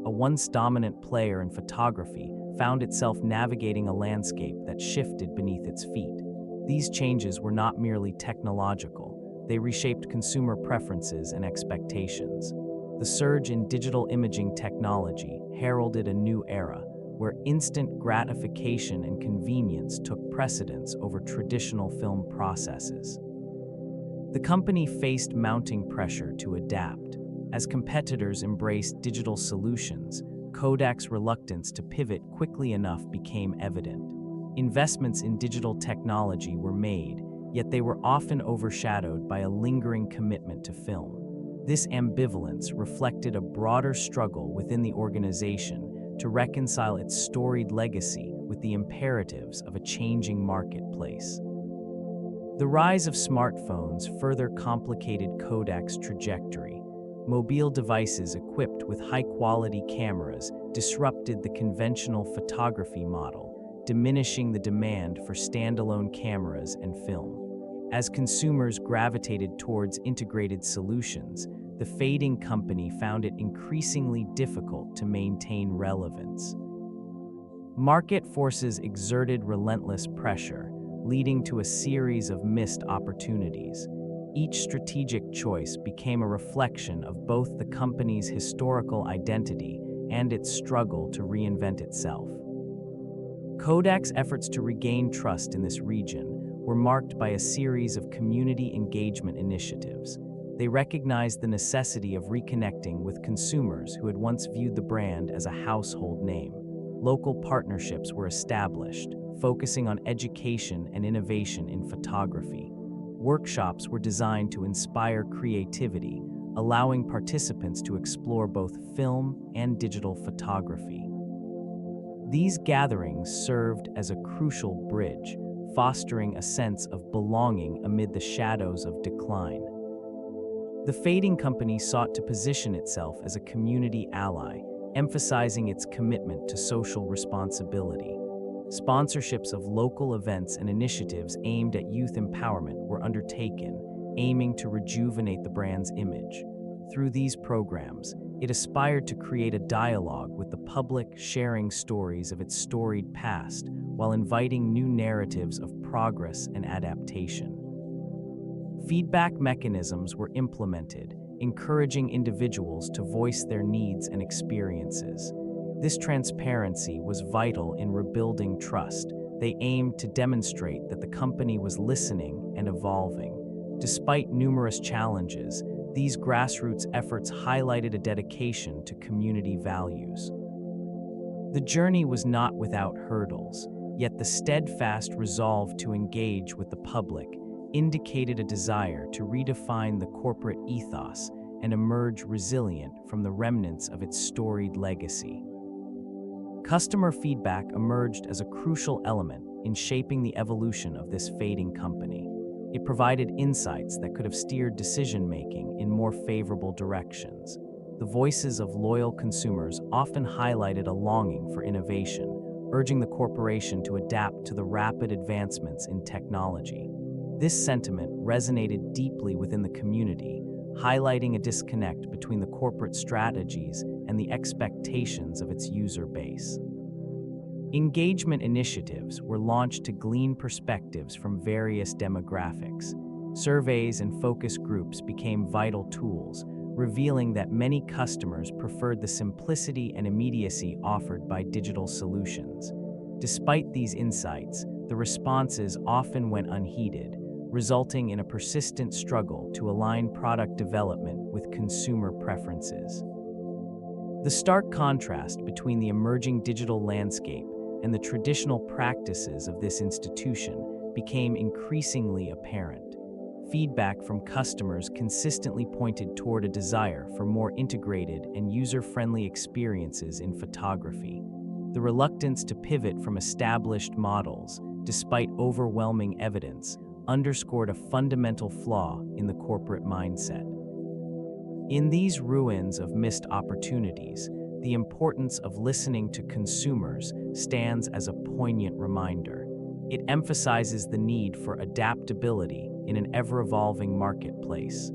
A once dominant player in photography found itself navigating a landscape that shifted beneath its feet. These changes were not merely technological, they reshaped consumer preferences and expectations. The surge in digital imaging technology heralded a new era, where instant gratification and convenience took precedence over traditional film processes. The company faced mounting pressure to adapt. As competitors embraced digital solutions, Kodak's reluctance to pivot quickly enough became evident. Investments in digital technology were made, yet they were often overshadowed by a lingering commitment to film. This ambivalence reflected a broader struggle within the organization to reconcile its storied legacy with the imperatives of a changing marketplace. The rise of smartphones further complicated Kodak's trajectory. Mobile devices equipped with high-quality cameras disrupted the conventional photography model, diminishing the demand for standalone cameras and film. As consumers gravitated towards integrated solutions, the fading company found it increasingly difficult to maintain relevance. Market forces exerted relentless pressure, leading to a series of missed opportunities. Each strategic choice became a reflection of both the company's historical identity and its struggle to reinvent itself. Kodak's efforts to regain trust in this region were marked by a series of community engagement initiatives. They recognized the necessity of reconnecting with consumers who had once viewed the brand as a household name. Local partnerships were established, focusing on education and innovation in photography. Workshops were designed to inspire creativity, allowing participants to explore both film and digital photography. These gatherings served as a crucial bridge, fostering a sense of belonging amid the shadows of decline. The Fading Company sought to position itself as a community ally, emphasizing its commitment to social responsibility. Sponsorships of local events and initiatives aimed at youth empowerment were undertaken, aiming to rejuvenate the brand's image. Through these programs, it aspired to create a dialogue with the public, sharing stories of its storied past while inviting new narratives of progress and adaptation. Feedback mechanisms were implemented, encouraging individuals to voice their needs and experiences. This transparency was vital in rebuilding trust. They aimed to demonstrate that the company was listening and evolving. Despite numerous challenges, these grassroots efforts highlighted a dedication to community values. The journey was not without hurdles, yet the steadfast resolve to engage with the public indicated a desire to redefine the corporate ethos and emerge resilient from the remnants of its storied legacy. Customer feedback emerged as a crucial element in shaping the evolution of this fading company. It provided insights that could have steered decision-making in more favorable directions. The voices of loyal consumers often highlighted a longing for innovation, urging the corporation to adapt to the rapid advancements in technology. This sentiment resonated deeply within the community, highlighting a disconnect between the corporate strategies and the expectations of its user base. Engagement initiatives were launched to glean perspectives from various demographics. Surveys and focus groups became vital tools, revealing that many customers preferred the simplicity and immediacy offered by digital solutions. Despite these insights, the responses often went unheeded, resulting in a persistent struggle to align product development with consumer preferences. The stark contrast between the emerging digital landscape and the traditional practices of this institution became increasingly apparent. Feedback from customers consistently pointed toward a desire for more integrated and user-friendly experiences in photography. The reluctance to pivot from established models, despite overwhelming evidence, underscored a fundamental flaw in the corporate mindset. In these ruins of missed opportunities, the importance of listening to consumers stands as a poignant reminder. It emphasizes the need for adaptability in an ever-evolving marketplace.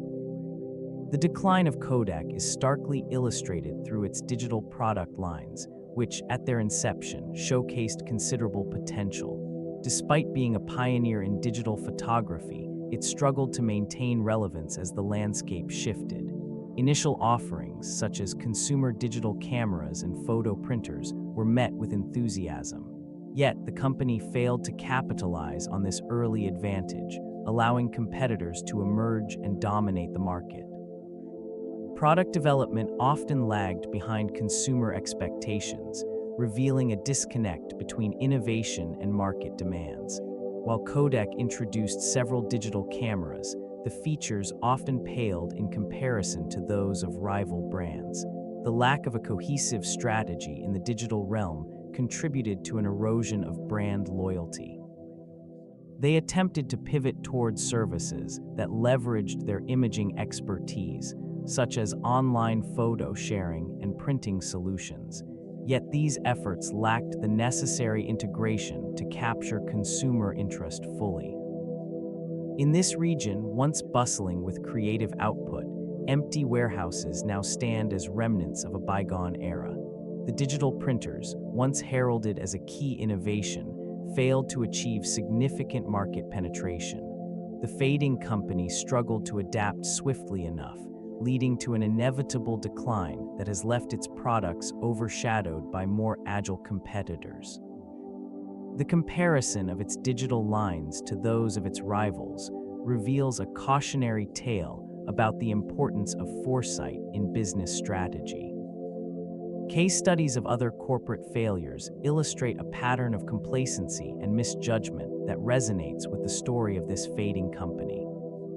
The decline of Kodak is starkly illustrated through its digital product lines, which, at their inception, showcased considerable potential. Despite being a pioneer in digital photography, it struggled to maintain relevance as the landscape shifted. Initial offerings, such as consumer digital cameras and photo printers, were met with enthusiasm. Yet, the company failed to capitalize on this early advantage, allowing competitors to emerge and dominate the market. Product development often lagged behind consumer expectations, revealing a disconnect between innovation and market demands. While Kodak introduced several digital cameras, the features often paled in comparison to those of rival brands. The lack of a cohesive strategy in the digital realm contributed to an erosion of brand loyalty. They attempted to pivot towards services that leveraged their imaging expertise, such as online photo sharing and printing solutions. Yet these efforts lacked the necessary integration to capture consumer interest fully. In this region, once bustling with creative output, empty warehouses now stand as remnants of a bygone era. the digital printers, once heralded as a key innovation, failed to achieve significant market penetration. The fading company struggled to adapt swiftly enough, leading to an inevitable decline that has left its products overshadowed by more agile competitors. The comparison of its digital lines to those of its rivals reveals a cautionary tale about the importance of foresight in business strategy. Case studies of other corporate failures illustrate a pattern of complacency and misjudgment that resonates with the story of this fading company.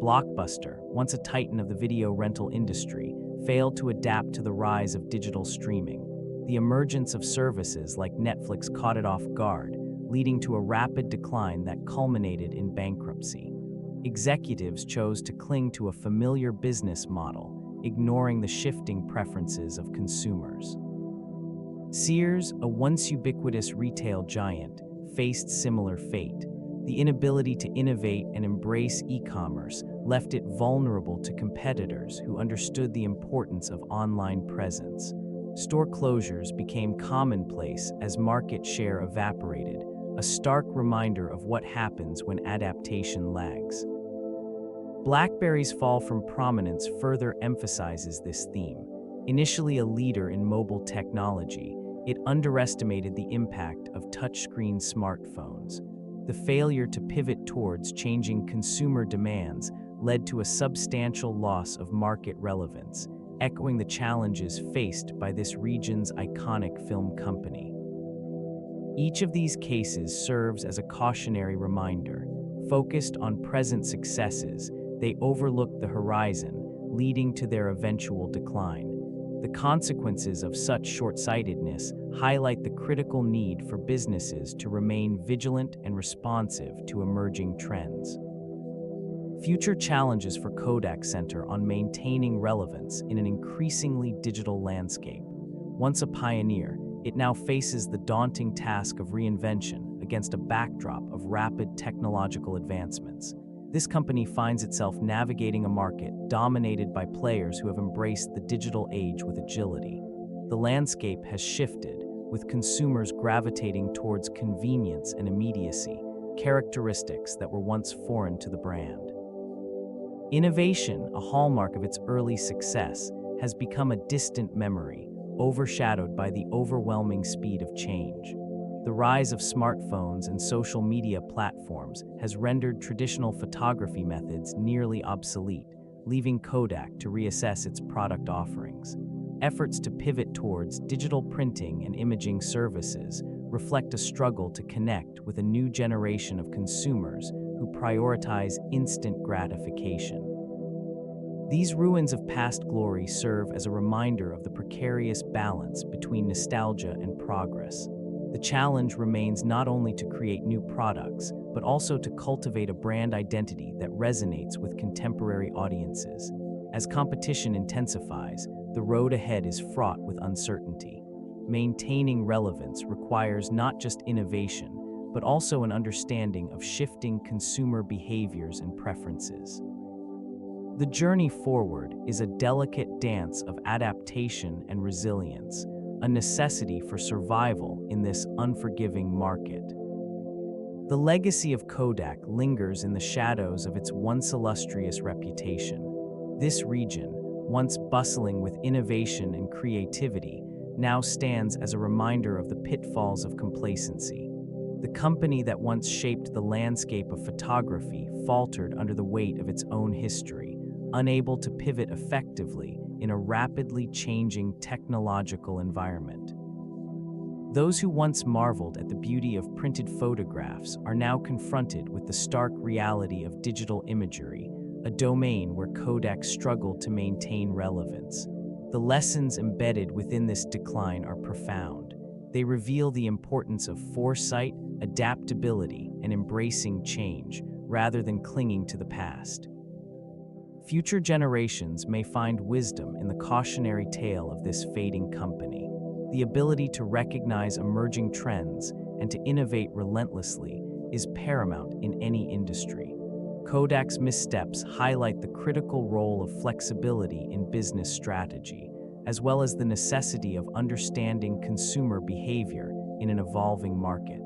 Blockbuster, once a titan of the video rental industry, failed to adapt to the rise of digital streaming. The emergence of services like Netflix caught it off guard, leading to a rapid decline that culminated in bankruptcy. Executives chose to cling to a familiar business model, ignoring the shifting preferences of consumers. Sears, a once ubiquitous retail giant, faced similar fate. The inability to innovate and embrace e-commerce left it vulnerable to competitors who understood the importance of online presence. Store closures became commonplace as market share evaporated, a stark reminder of what happens when adaptation lags. BlackBerry's fall from prominence further emphasizes this theme. Initially a leader in mobile technology, it underestimated the impact of touchscreen smartphones. The failure to pivot towards changing consumer demands led to a substantial loss of market relevance, echoing the challenges faced by this region's iconic film company. Each of these cases serves as a cautionary reminder. Focused on present successes, they overlooked the horizon, leading to their eventual decline. The consequences of such short-sightedness highlight the critical need for businesses to remain vigilant and responsive to emerging trends. Future challenges for Kodak center on maintaining relevance in an increasingly digital landscape. Once a pioneer, it now faces the daunting task of reinvention against a backdrop of rapid technological advancements. This company finds itself navigating a market dominated by players who have embraced the digital age with agility. The landscape has shifted, with consumers gravitating towards convenience and immediacy, characteristics that were once foreign to the brand. Innovation, a hallmark of its early success, has become a distant memory, overshadowed by the overwhelming speed of change. The rise of smartphones and social media platforms has rendered traditional photography methods nearly obsolete, leaving Kodak to reassess its product offerings. Efforts to pivot towards digital printing and imaging services reflect a struggle to connect with a new generation of consumers who prioritize instant gratification. These ruins of past glory serve as a reminder of the precarious balance between nostalgia and progress. The challenge remains not only to create new products, but also to cultivate a brand identity that resonates with contemporary audiences. As competition intensifies, the road ahead is fraught with uncertainty. Maintaining relevance requires not just innovation, but also an understanding of shifting consumer behaviors and preferences. The journey forward is a delicate dance of adaptation and resilience, a necessity for survival in this unforgiving market. The legacy of Kodak lingers in the shadows of its once illustrious reputation. This region, once bustling with innovation and creativity, now stands as a reminder of the pitfalls of complacency. The company that once shaped the landscape of photography faltered under the weight of its own history, unable to pivot effectively in a rapidly changing technological environment. Those who once marveled at the beauty of printed photographs are now confronted with the stark reality of digital imagery, a domain where Kodak struggled to maintain relevance. The lessons embedded within this decline are profound. They reveal the importance of foresight, adaptability, and embracing change, rather than clinging to the past. Future generations may find wisdom in the cautionary tale of this fading company. The ability to recognize emerging trends and to innovate relentlessly is paramount in any industry. Kodak's missteps highlight the critical role of flexibility in business strategy. as well as the necessity of understanding consumer behavior in an evolving market.